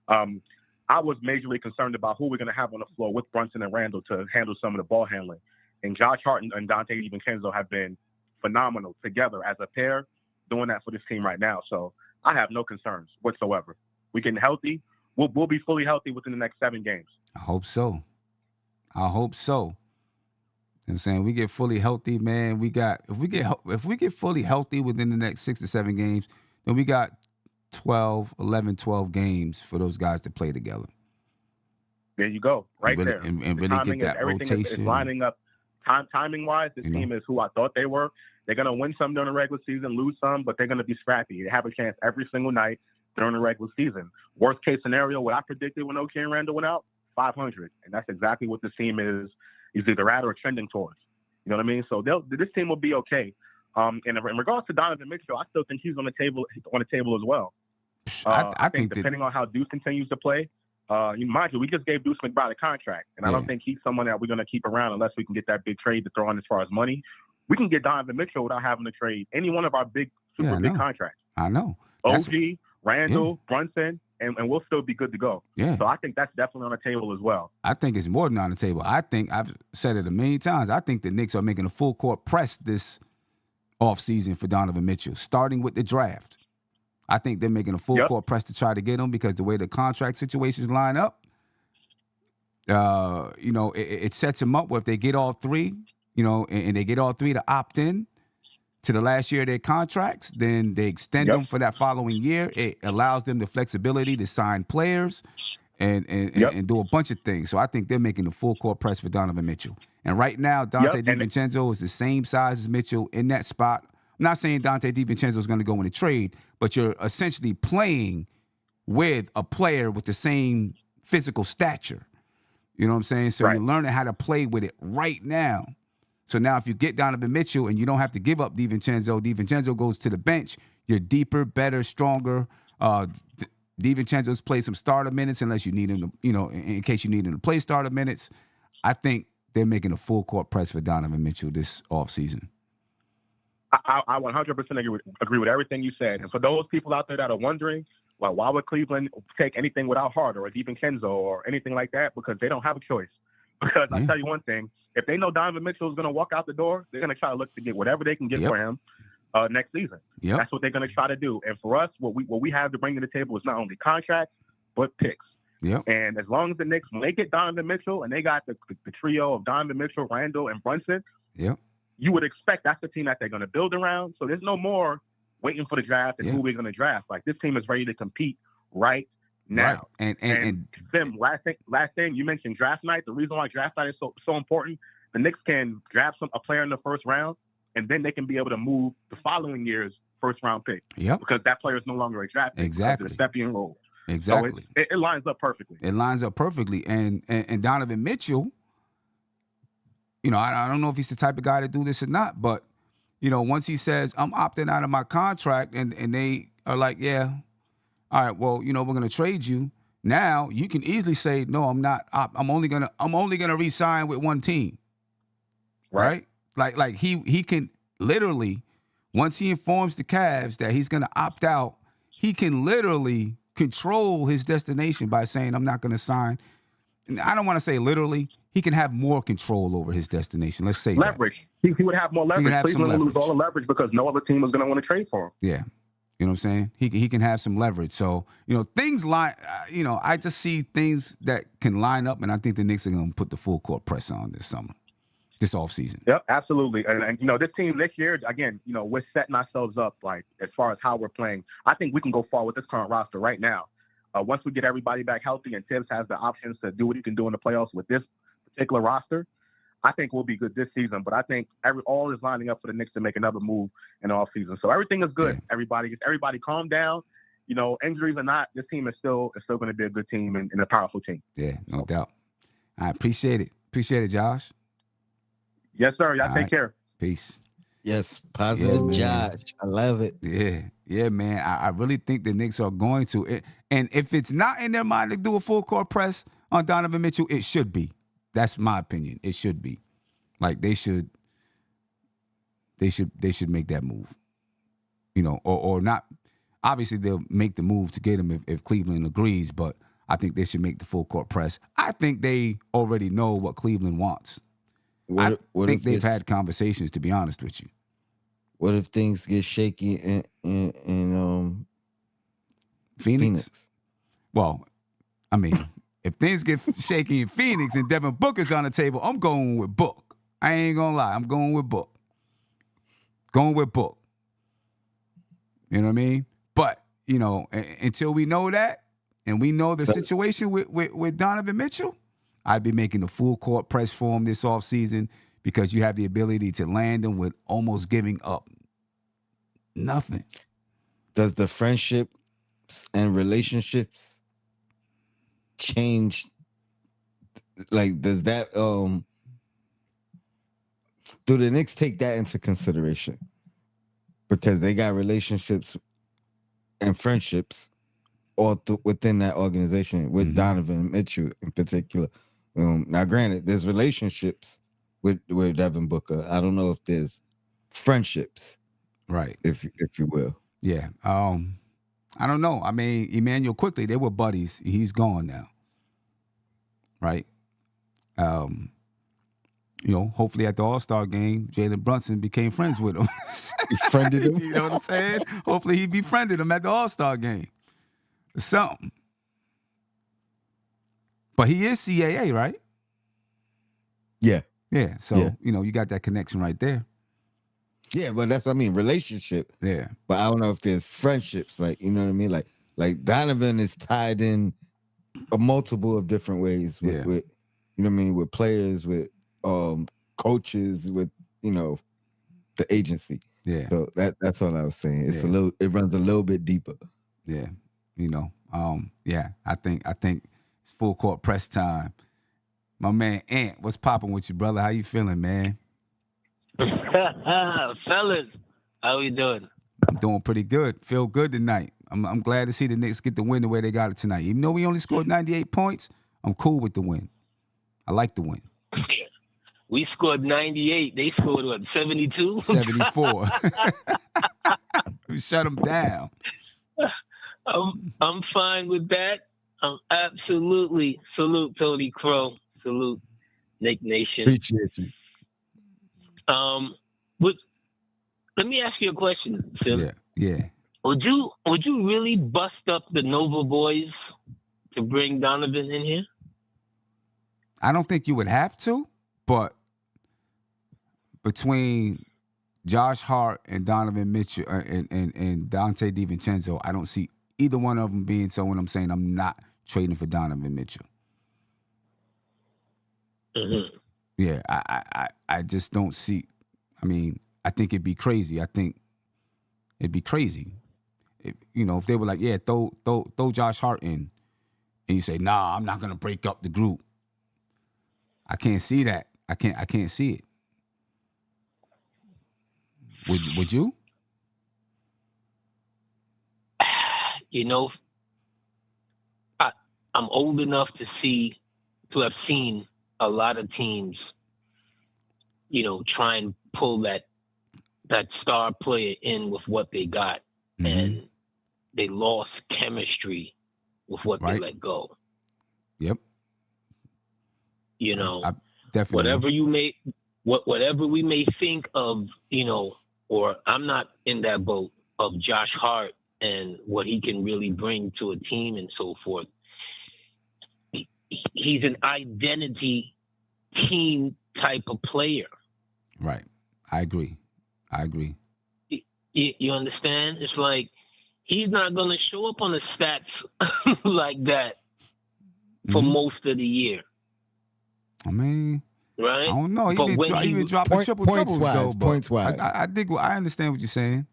I was majorly concerned about who we're going to have on the floor with Brunson and Randall to handle some of the ball handling. And Josh Hart and Dante DiVincenzo have been phenomenal together as a pair doing that for this team right now. So I have no concerns whatsoever. We're getting healthy. We'll be fully healthy within the next 7 games. I hope so. You know what I'm saying? We get fully healthy, man. If we get fully healthy within the next 6 to 7 games, then we got 12 games for those guys to play together. There you go. Right and really, there. And really get that rotation. Is lining up timing-wise. This team is who I thought they were. They're going to win some during the regular season, lose some, but they're going to be scrappy. They have a chance every single night during the regular season. Worst case scenario, what I predicted when OK and Randall went out, 500. And that's exactly what this team is either at or trending towards. You know what I mean? So this team will be okay. And in regards to Donovan Mitchell, I still think he's on the table as well. I think depending on how Deuce continues to play, mind you, we just gave Deuce McBride a contract, and I don't think he's someone that we're going to keep around unless we can get that big trade to throw in as far as money. We can get Donovan Mitchell without having to trade any one of our big contracts. I know. OG, Randall, Brunson, and we'll still be good to go. Yeah. So I think that's definitely on the table as well. I think it's more than on the table. I think I've said it a million times. I think the Knicks are making a full court press this offseason for Donovan Mitchell, starting with the draft. I think they're making a full court press to try to get him because the way the contract situations line up, it sets him up where if they get all three, and they get all three to opt in to the last year of their contracts, then they extend them for that following year. It allows them the flexibility to sign players and do a bunch of things. So I think they're making a full court press for Donovan Mitchell. And right now, Dante DiVincenzo is the same size as Mitchell in that spot. I'm not saying Dante DiVincenzo is going to go in a trade, but you're essentially playing with a player with the same physical stature. You know what I'm saying? So you're learning how to play with it right now. So now if you get Donovan Mitchell and you don't have to give up DiVincenzo goes to the bench. You're deeper, better, stronger. DiVincenzo's played some starter minutes unless you need him to, in case you need him to play starter minutes. I think they're making a full court press for Donovan Mitchell this offseason. I 100% agree with everything you said. And for those people out there that are wondering, well, why would Cleveland take anything without Hart or DiVincenzo or anything like that? Because they don't have a choice. Because I'll tell you one thing, if they know Donovan Mitchell is going to walk out the door, they're going to try to look to get whatever they can get for him next season. That's what they're going to try to do. And for us, what we have to bring to the table is not only contracts, but picks. And as long as the Knicks, when they get Donovan Mitchell and they got the trio of Donovan Mitchell, Randall, and Brunson, you would expect that's the team that they're going to build around. So there's no more waiting for the draft and who we're going to draft. Like, this team is ready to compete right now. Right. And Sim, last thing, you mentioned draft night. The reason why draft night is so important, the Knicks can draft a player in the first round and then they can be able to move the following year's first-round pick. Yep. Because that player is no longer a draft pick. Exactly. Because of the stepping role. Exactly. So it lines up perfectly. It lines up perfectly. And Donovan Mitchell, you know, I don't know if he's the type of guy to do this or not, but, you know, once he says, I'm opting out of my contract, and they are like, yeah, all right, well, you know, we're going to trade you. Now you can easily say, no, I'm not. I'm only gonna re-sign with one team. Right? Like he can literally, once he informs the Cavs that he's gonna opt out, he can literally control his destination by saying, I'm not gonna sign. And I don't want to say literally. He can have more control over his destination. Let's say leverage. He would have more leverage. Cleveland would lose all the leverage because no other team was going to want to trade for him. Yeah. You know what I'm saying? He can have some leverage. So, you know, things I just see things that can line up, and I think the Knicks are going to put the full court press on this summer, this offseason. Yep, absolutely. And, you know, this team this year, again, you know, we're setting ourselves up, like, as far as how we're playing. I think we can go far with this current roster right now. Once we get everybody back healthy and Tibbs has the options to do what he can do in the playoffs with this particular roster, I think we'll be good this season. But I think all is lining up for the Knicks to make another move in the offseason. So everything is good. Yeah. Everybody calm down. You know, injuries or not, this team is still going to be a good team and a powerful team. Yeah, no doubt. I appreciate it. Appreciate it, Josh. Yes, sir. Y'all take care. Peace. Yes, positive Josh. I love it. Yeah, man. I really think the Knicks are going to. And if it's not in their mind to do a full court press on Donovan Mitchell, it should be. That's my opinion. It should be. Like they should make that move. You know, or not. Obviously, they'll make the move to get him if Cleveland agrees, but I think they should make the full court press. I think they already know what Cleveland wants. I think they've had conversations, to be honest with you. What if things get shaky in Phoenix? Well, I mean, if things get shaky in Phoenix and Devin Booker's on the table, I'm going with Book. I ain't gonna lie. I'm going with Book. Going with Book. You know what I mean? But, you know, until we know that and we know the situation with Donovan Mitchell, I'd be making the full court press for him this offseason because you have the ability to land him with almost giving up nothing. Does the friendships and relationships change? Like, does that do the Knicks take that into consideration? Because they got relationships and friendships all within that organization with Donovan Mitchell in particular. Now, granted, there's relationships with Devin Booker. I don't know if there's friendships, right? If you will. Yeah. I don't know. I mean, Emmanuel quickly, they were buddies. He's gone now, right? You know, hopefully at the All-Star game, Jalen Brunson became friends with him. Befriended him? You know what I'm saying? Hopefully he befriended him at the All-Star game. Something. But he is CAA, right? Yeah. Yeah. So, you know, you got that connection right there. Yeah, but that's what I mean, relationship. Yeah. But I don't know if there's friendships, like, you know what I mean? Like Donovan is tied in a multiple of different ways with you know what I mean, with players, with coaches, with, you know, the agency. Yeah. So that's all I was saying. It's it runs a little bit deeper. Yeah. You know, I think it's full court press time. My man Ant, what's popping with you, brother? How you feeling, man? Fellas, how we doing? I'm doing pretty good. Feel good tonight. I'm glad to see the Knicks get the win the way they got it tonight. Even though we only scored 98 points, I'm cool with the win. I like the win. We scored 98. They scored, what, 72? 74. We shut them down. I'm fine with that. Absolutely. Salute Tony Crow. Salute Knick Nation. Appreciate you. Let me ask you a question, Phil. Yeah. Would you really bust up the Nova boys to bring Donovan in here? I don't think you would have to, but between Josh Hart and Donovan Mitchell and Dante DiVincenzo, I don't see either one of them being someone I'm saying I'm not trading for Donovan Mitchell. Mm-hmm. Yeah, I just don't see. I mean, I think it'd be crazy. I think it'd be crazy. If they were like, yeah, throw Josh Hart in, and you say, nah, I'm not gonna break up the group. I can't see that. I can't see it. Would you? I'm old enough to have seen a lot of teams, try and pull that star player in with what they got, and they lost chemistry with what they let go. Yep. Definitely. Whatever we may think of, or I'm not in that boat of Josh Hart and what he can really bring to a team and so forth. He's an identity team type of player. Right. I agree. You understand? It's like he's not going to show up on the stats like that for most of the year. I mean, right? I don't know. He been dropping triple doubles though. Points wise, I think I understand what you're saying.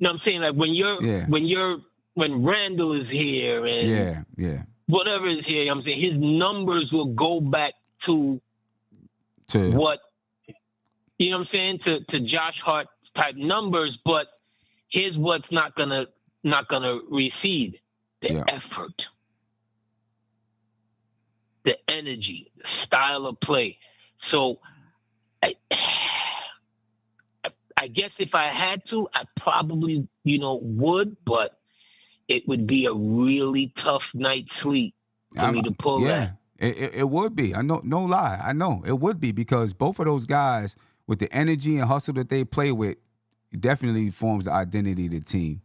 No, I'm saying like when Randall is here and whatever is here, I'm saying his numbers will go back to what I'm saying to Josh Hart type numbers, but here's what's not gonna recede: the effort, the energy, the style of play. So I guess if I had to, I probably, would, but it would be a really tough night's sleep for me to pull that. It would be. I know, no lie. I know it would be because both of those guys with the energy and hustle that they play with definitely forms the identity of the team.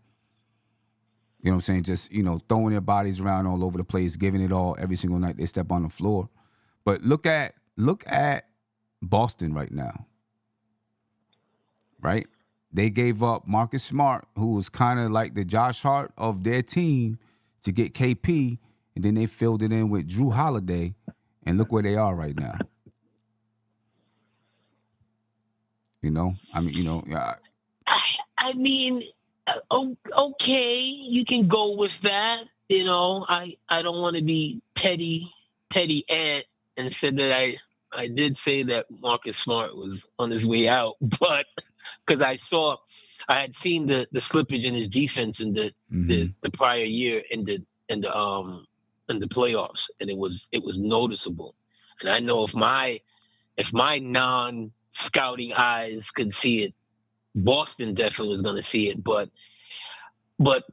You know what I'm saying? Just, throwing their bodies around all over the place, giving it all every single night they step on the floor. But look at Boston right now. Right? They gave up Marcus Smart, who was kind of like the Josh Hart of their team, to get KP, and then they filled it in with Drew Holiday, and look where they are right now. I mean, okay, you can go with that. I don't want to be petty ant and said that I did say that Marcus Smart was on his way out, but because I had seen the slippage in his defense in the prior year in the playoffs, and it was noticeable. And I know if my non-scouting eyes could see it, Boston definitely was going to see it. But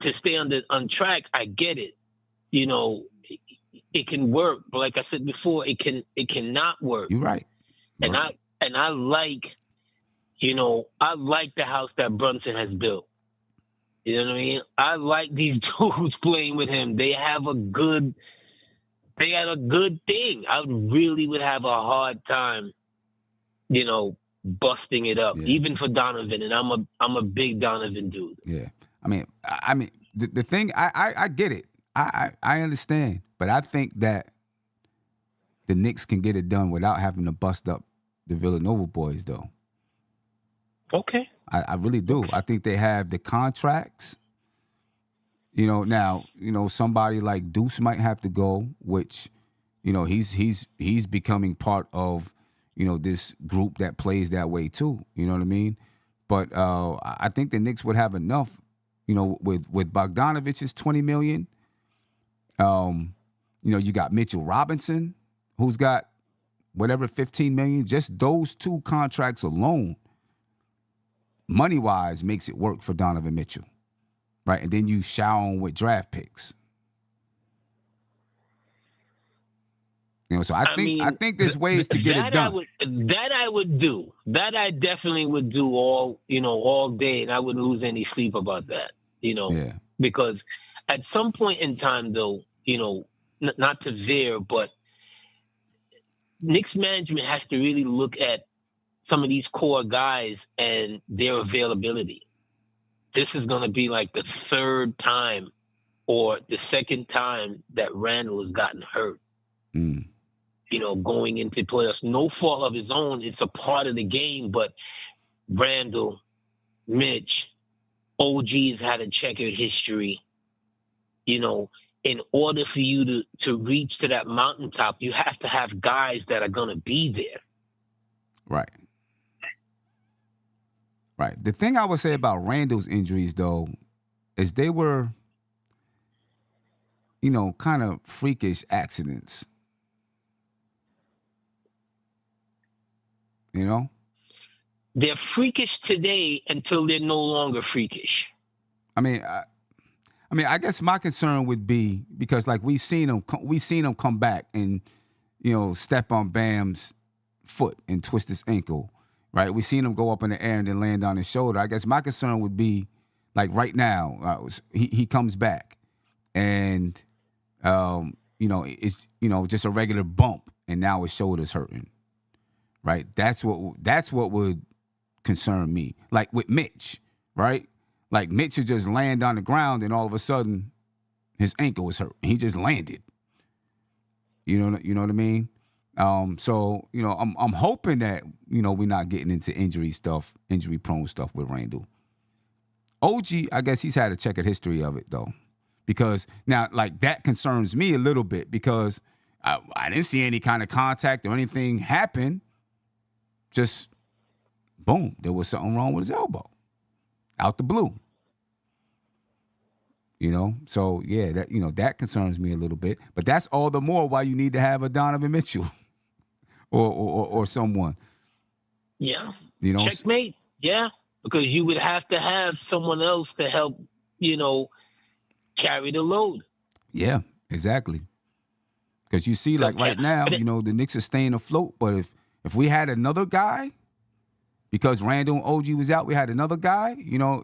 to stay on track, I get it. It can work, but like I said before, it cannot work. You're right. And I like the house that Brunson has built. You know what I mean? I like these dudes playing with him. They had a good thing. I really would have a hard time, busting it up, even for Donovan. And I'm a big Donovan dude. Yeah. I mean, the thing, I get it. I understand. But I think that the Knicks can get it done without having to bust up the Villanova boys, though. Okay. I really do. I think they have the contracts. Now, somebody like Deuce might have to go, which, he's becoming part of, this group that plays that way too. You know what I mean? But I think the Knicks would have enough, with Bogdanovich's $20 million. You got Mitchell Robinson, who's got whatever, $15 million. Just those two contracts alone, money-wise, makes it work for Donovan Mitchell, right? And then you shower him with draft picks. So I think there's ways to get it done. I would do. That I definitely would do all day, and I wouldn't lose any sleep about that. Because at some point in time, though, not to veer, but Knicks management has to really look at some of these core guys and their availability. This is going to be like the third time or the second time that Randall has gotten hurt. Going into playoffs. No fault of his own. It's a part of the game, but Randall, Mitch, OG's had a checkered history. You know, in order for you to reach to that mountaintop, you have to have guys that are going to be there. Right. Right. The thing I would say about Randall's injuries, though, is they were, you know, kind of freakish accidents. You know? They're freakish today until they're no longer freakish. I mean, I guess my concern would be because, like, we've seen him come back and, you know, step on Bam's foot and twist his ankle, right? We've seen him go up in the air and then land on his shoulder. I guess my concern would be, like, right now, he comes back and, you know, it's, you know, just a regular bump and now his shoulder's hurting, right? That's what would concern me. Like with Mitch, right? Like Mitch would just land on the ground and all of a sudden his ankle was hurt. He just landed. You know what I mean? So, you know, I'm hoping that, you know, we're not getting into injury prone stuff with Randall. OG, I guess he's had a checkered history of it though. Because now, like, that concerns me a little bit because I didn't see any kind of contact or anything happen. Just boom, there was something wrong with his elbow. Out the blue. You know? So yeah, that, you know, that concerns me a little bit. But that's all the more why you need to have a Donovan Mitchell or someone. Yeah. You know, checkmate. Yeah. Because you would have to have someone else to help, you know, carry the load. Yeah, exactly. Because you see, like right now, you know, the Knicks are staying afloat. But if we had another guy, because Randall and OG was out, we had another guy, you know,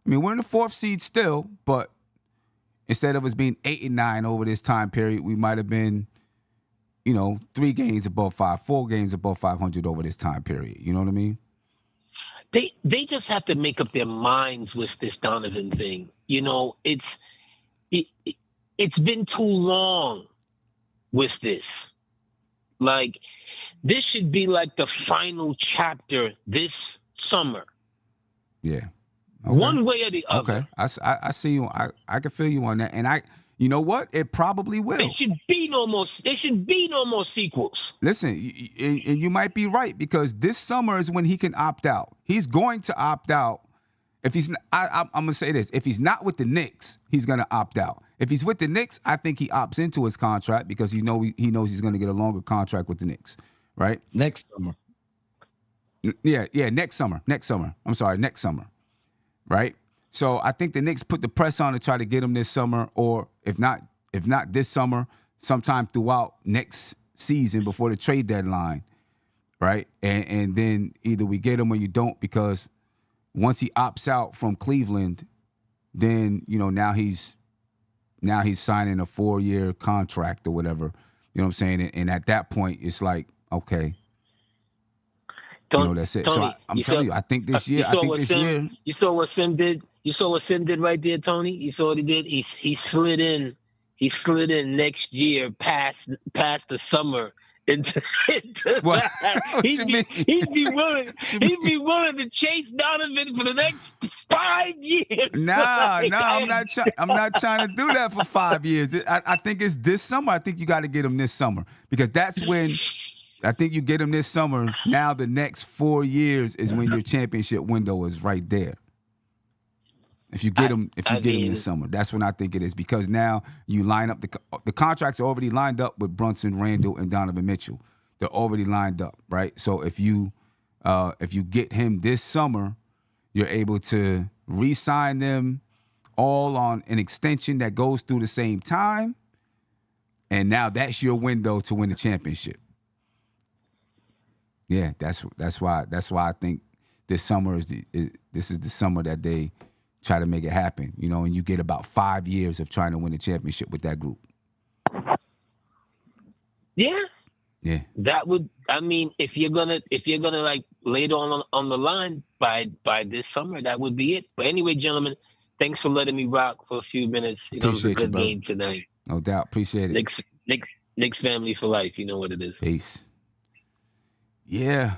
I mean, we're in the 4th seed still, but instead of us being 8 and 9 over this time period, we might have been, you know, 3 games above 4 games above 500 over this time period. You know what I mean? They just have to make up their minds with this Donovan thing. You know, it's been too long with this. Like, this should be like the final chapter this summer. Yeah. Okay. One way or the other. Okay. I see you. I can feel you on that. And you know what? It probably will. There should be no more sequels. Listen, and you might be right because this summer is when he can opt out. He's going to opt out. If he's not, I'm going to say this. If he's not with the Knicks, he's going to opt out. If he's with the Knicks, I think he opts into his contract because he knows he's going to get a longer contract with the Knicks, right? Next summer. Yeah, next summer. I'm sorry, next summer, right? So I think the Knicks put the press on to try to get him this summer, or if not this summer, sometime throughout next season before the trade deadline, right? And then either we get him or you don't, because once he opts out from Cleveland, then, you know, now he's signing a 4-year contract or whatever. You know what I'm saying? And at that point, it's like, okay, you know, that's it. Tony, so I'm telling you, I think this year. You saw what Sim did. You saw what Sim did right there, Tony. You saw what he did. He slid in. He slid in next year, past the summer. Into that. He'd be willing to chase Donovan for the next 5 years. Nah, I'm not trying to do that for 5 years. I think it's this summer. I think you got to get him this summer because that's when I think you get him this summer. Now the next 4 years is when your championship window is right there. If you get him, this summer, that's when I think it is, because now you line up the contracts are already lined up with Brunson, Randall, and Donovan Mitchell. They're already lined up, right? So if you get him this summer, you're able to re-sign them all on an extension that goes through the same time, and now that's your window to win the championship. Yeah, that's why I think this summer is the summer that they try to make it happen, you know, and you get about 5 years of trying to win a championship with that group. Yeah. Yeah. That would, I mean, if you're gonna like lay it on the line by this summer, that would be it. But anyway, gentlemen, thanks for letting me rock for a few minutes. You know, it was a good game tonight. No doubt. Appreciate it. Knicks family for life. You know what it is. Peace. Yeah.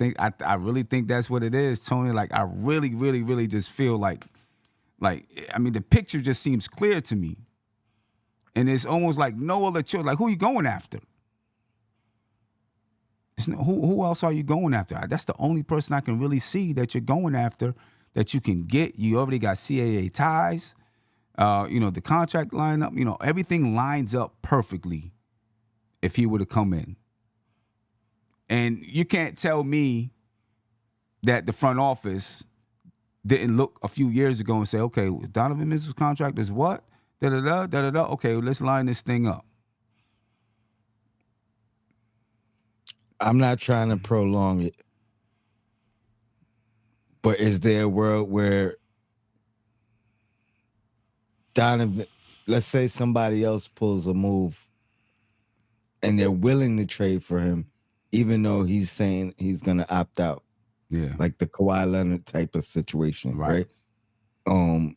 I really think that's what it is, Tony. Like I really, really, really just feel like I mean the picture just seems clear to me. And it's almost like no other choice. Like who are you going after? Who else are you going after? That's the only person I can really see that you're going after that you can get. You already got CAA ties. The contract lineup, everything lines up perfectly if he were to come in. And you can't tell me that the front office didn't look a few years ago and say, okay, Donovan Mitchell's contract is what? Da-da-da, da-da-da. Okay, let's line this thing up. I'm not trying to prolong it, but is there a world where Donovan, let's say somebody else pulls a move and they're willing to trade for him, even though he's saying he's going to opt out? Yeah. Like the Kawhi Leonard type of situation, right? Do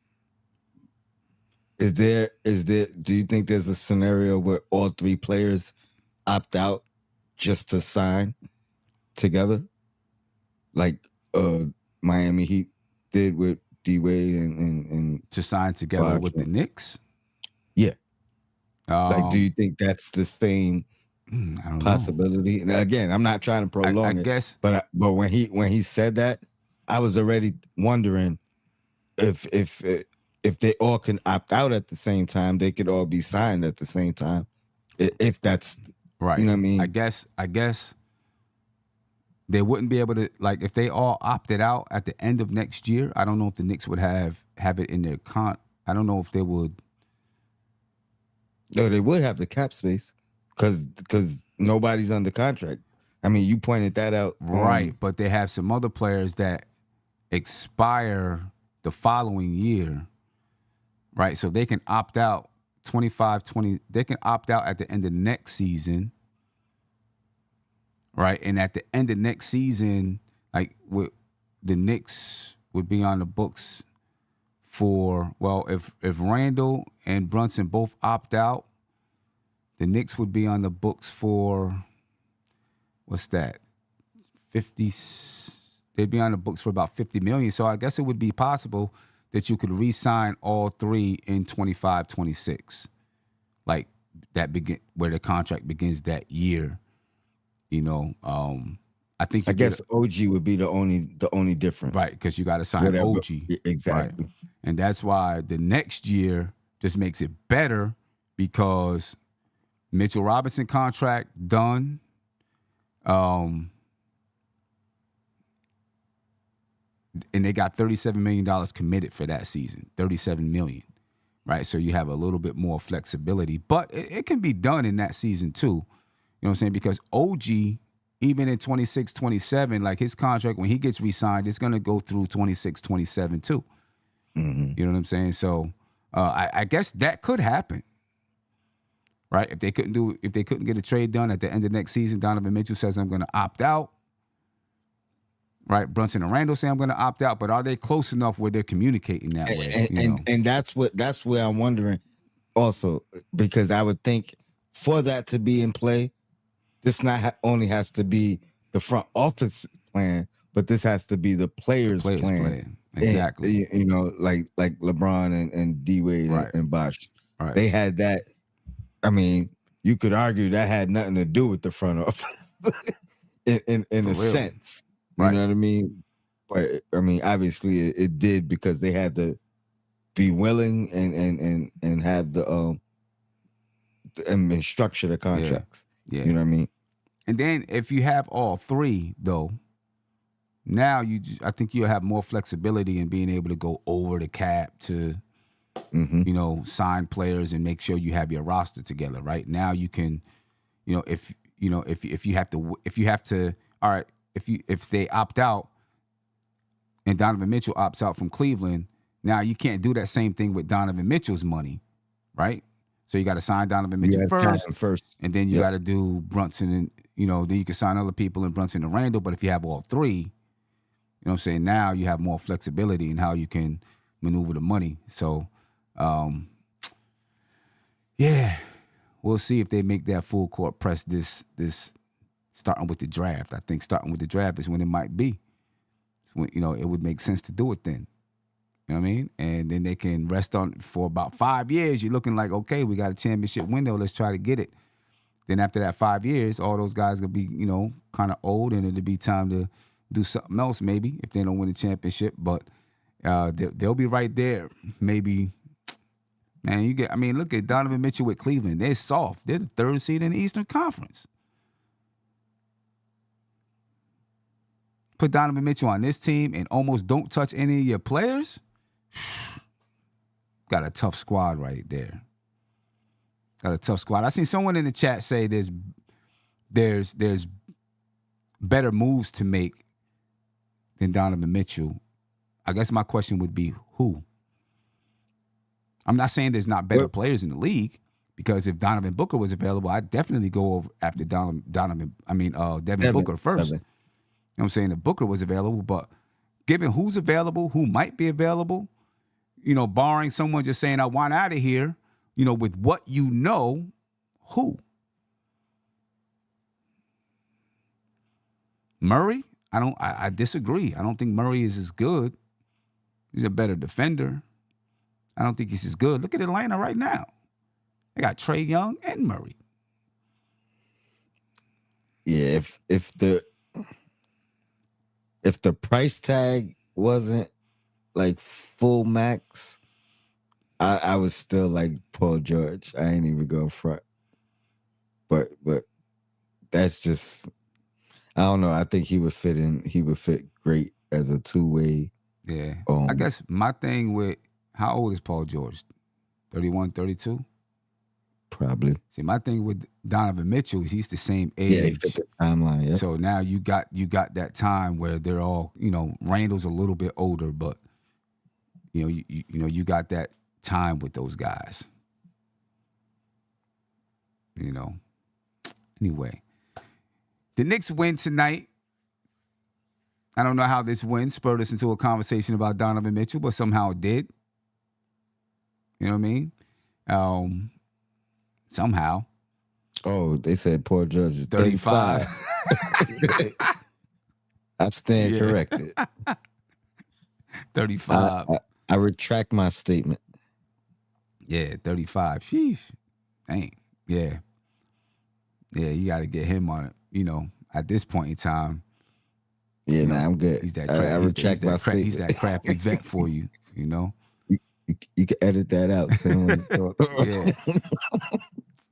you think there's a scenario where all three players opt out just to sign together? Like Miami Heat did with D-Wade and to sign together with the Knicks? Yeah. Do you think that's the same I don't possibility? know. And again, I'm not trying to prolong I guess, but when he said that, I was already wondering if they all can opt out at the same time, they could all be signed at the same time. If that's right, you know what I mean. I guess they wouldn't be able to, like, if they all opted out at the end of next year. I don't know if the Knicks would have it in their I don't know if they would. No, they would have the cap space because nobody's under contract. I mean, you pointed that out, right? But they have some other players that expire the following year, right? So they can opt out 25-20. They can opt out at the end of next season, right? And at the end of next season, like the Knicks would be on the books for, well, if Randall and Brunson both opt out, the Knicks would be on the books for, what's that? 50. They'd be on the books for about $50 million. So I guess it would be possible that you could re-sign all three in 25-26, like that where the contract begins that year. I think. I guess OG would be the only difference, right? Because you got to sign OG, exactly, right? And that's why the next year just makes it better because Mitchell Robinson contract done. And they got $37 million committed for that season. $37 million, right? So you have a little bit more flexibility, but it can be done in that season too. You know what I'm saying? Because OG, even in 26, 27, like his contract, when he gets re-signed, it's going to go through 26, 27 too. Mm-hmm. You know what I'm saying? So I guess that could happen, right? If they couldn't get a trade done at the end of next season, Donovan Mitchell says, I'm going to opt out. Right, Brunson and Randall say I'm going to opt out, but are they close enough where they're communicating that way? And that's where I'm wondering also, because I would think for that to be in play, this not only has to be the front office plan, but this has to be the players plan. Exactly. And, like LeBron and D-Wade and Bosh. Right. They had that. I mean, you could argue that had nothing to do with the front office in a sense. You know what I mean? But I mean, obviously it did because they had to be willing and have the and structure the contracts. Yeah. You know what I mean? And then if you have all three, though, now I think you'll have more flexibility in being able to go over the cap to, sign players and make sure you have your roster together. Right now, you can, if you have to, all right. If they opt out and Donovan Mitchell opts out from Cleveland, now you can't do that same thing with Donovan Mitchell's money, right? So you got to sign Donovan Mitchell first, and then you got to do Brunson and then you can sign other people in Brunson and Randall. But if you have all three, you know what I'm saying, now you have more flexibility in how you can maneuver the money. So, we'll see if they make that full court press this starting with the draft. I think starting with the draft is when it might be. When, it would make sense to do it then. You know what I mean? And then they can rest on for about 5 years. You're looking like, okay, we got a championship window. Let's try to get it. Then after that 5 years, all those guys will be, kind of old, and it'll be time to do something else maybe if they don't win the championship. But they'll be right there. Maybe, man, look at Donovan Mitchell with Cleveland. They're soft. They're the 3rd seed in the Eastern Conference. Put Donovan Mitchell on this team and almost don't touch any of your players. Got a tough squad right there. Got a tough squad. I seen someone in the chat say there's better moves to make than Donovan Mitchell. I guess my question would be who? I'm not saying there's not better players in the league, because if Donovan Booker was available, I'd definitely go over after Devin Booker first. Devin. You know what I'm saying? If Booker was available, but given who's available, who might be available, barring someone just saying, I want out of here, with what who? Murray? I disagree. I don't think Murray is as good. He's a better defender. I don't think he's as good. Look at Atlanta right now. They got Trae Young and Murray. Yeah, if the price tag wasn't like full max, I was still like Paul George. I ain't even go front. But that's just, I don't know. I think he would fit in. He would fit great as a two-way. Yeah. I guess my thing with, how old is Paul George? 31, 32? Probably. See, my thing with Donovan Mitchell is he's the same age. Yeah, he fit the timeline. Yeah. So now you got that time where they're all, Randall's a little bit older, but you got that time with those guys. Anyway, the Knicks win tonight. I don't know how this win spurred us into a conversation about Donovan Mitchell, but somehow it did. You know what I mean? Somehow. Oh, they said Paul George is 35. I stand corrected. 35. I retract my statement. Yeah, 35. Sheesh. Dang. Yeah. Yeah, you got to get him on it, at this point in time. Yeah, I'm good. He's that I retract my statement. He's that crafty vet for you, You can edit that out. Yeah.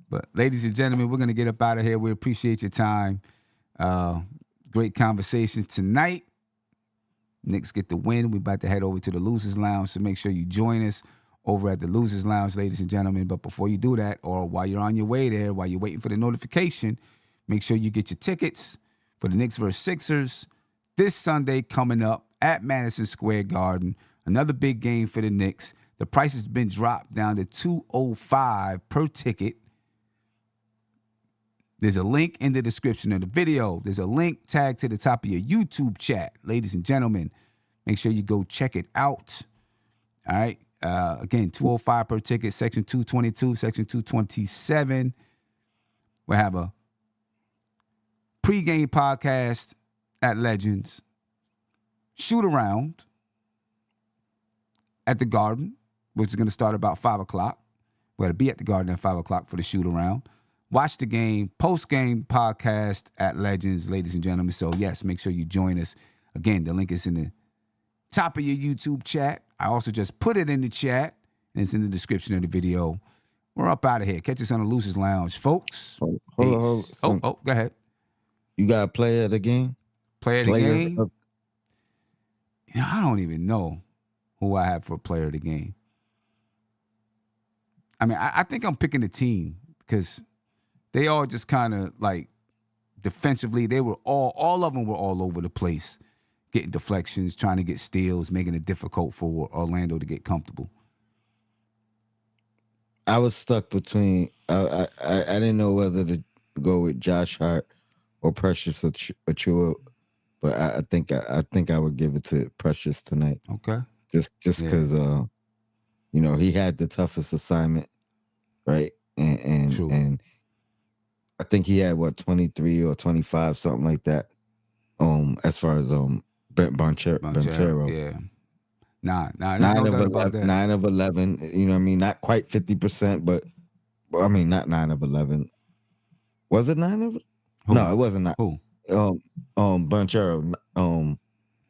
But ladies and gentlemen, we're going to get up out of here. We appreciate your time. Great conversations tonight. Knicks get the win. We're about to head over to the Losers Lounge, so make sure you join us over at the Losers Lounge, ladies and gentlemen. But before you do that, or while you're on your way there, while you're waiting for the notification, make sure you get your tickets for the Knicks vs. Sixers this Sunday coming up at Madison Square Garden. Another big game for the Knicks. The price has been dropped down to $205 per ticket. There's a link in the description of the video. There's a link tagged to the top of your YouTube chat. Ladies and gentlemen, make sure you go check it out. All right. Again, $205 per ticket, section 222, section 227. We'll have a pregame podcast at Legends. Shoot around at the Garden, which is going to start about 5 o'clock. We're going to be at the Garden at 5 o'clock for the shoot around. Watch the game, post-game podcast at Legends, ladies and gentlemen. So, yes, make sure you join us. Again, the link is in the top of your YouTube chat. I also just put it in the chat, and it's in the description of the video. We're up out of here. Catch us on the Losers Lounge, folks. Hold on. Go ahead. You got a player of the game? Player of the game? I don't even know who I have for player of the game. I mean, I think I'm picking the team because they all just kind of like defensively, they were all of them were all over the place, getting deflections, trying to get steals, making it difficult for Orlando to get comfortable. I was stuck between, I didn't know whether to go with Josh Hart or Precious Achiuwa, but I think I would give it to Precious tonight. Okay. Just because he had the toughest assignment, right? And I think he had 23 or 25, something like that. As far as Banchero. Yeah. Nah, there's 9 no of doubt 11, about that. 9 of 11. You know what I mean? Not quite 50%, but I mean, not 9 of 11. Was it 9 of? Who? No, it wasn't. Who? Banchero.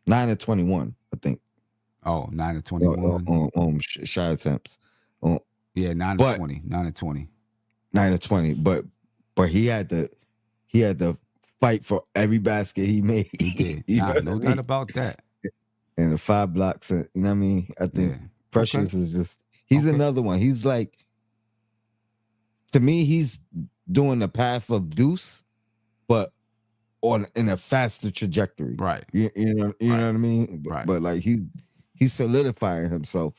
9 of 21, I think. Oh, 9 of 21. Shot attempts. Yeah, 9 of 20. 9 of 20. 9 of 20. But he had to fight for every basket he made. He did. No doubt about that. And the 5 blocks, you know what I mean? I think Precious is just, he's another one. He's like, to me, he's doing the path of Deuce, but in a faster trajectory. Right. You know what I mean? Right. But like he's solidifying himself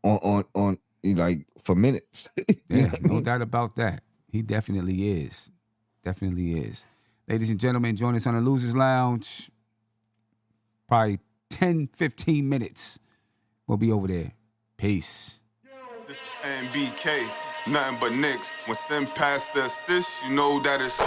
on like for minutes. Yeah, no doubt about that. He definitely is. Definitely is. Ladies and gentlemen, join us on the Losers Lounge. Probably 10, 15 minutes. We'll be over there. Peace. This is NBK, nothing but Knicks. When Sim passed the assist, you know that it's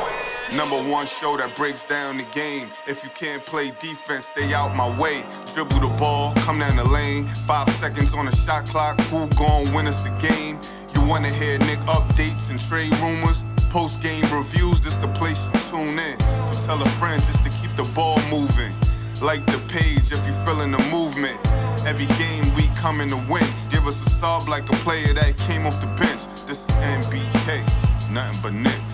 #1 show that breaks down the game. If you can't play defense, stay out my way. Dribble the ball, come down the lane. 5 seconds on the shot clock, who gon' win us the game? You wanna hear Nick updates and trade rumors? Post-game reviews, this the place you tune in. So tell a friend just to keep the ball moving. Like the page if you feeling the movement. Every game we coming to win. Give us a sub like a player that came off the bench. This is NBK, nothing but Knicks.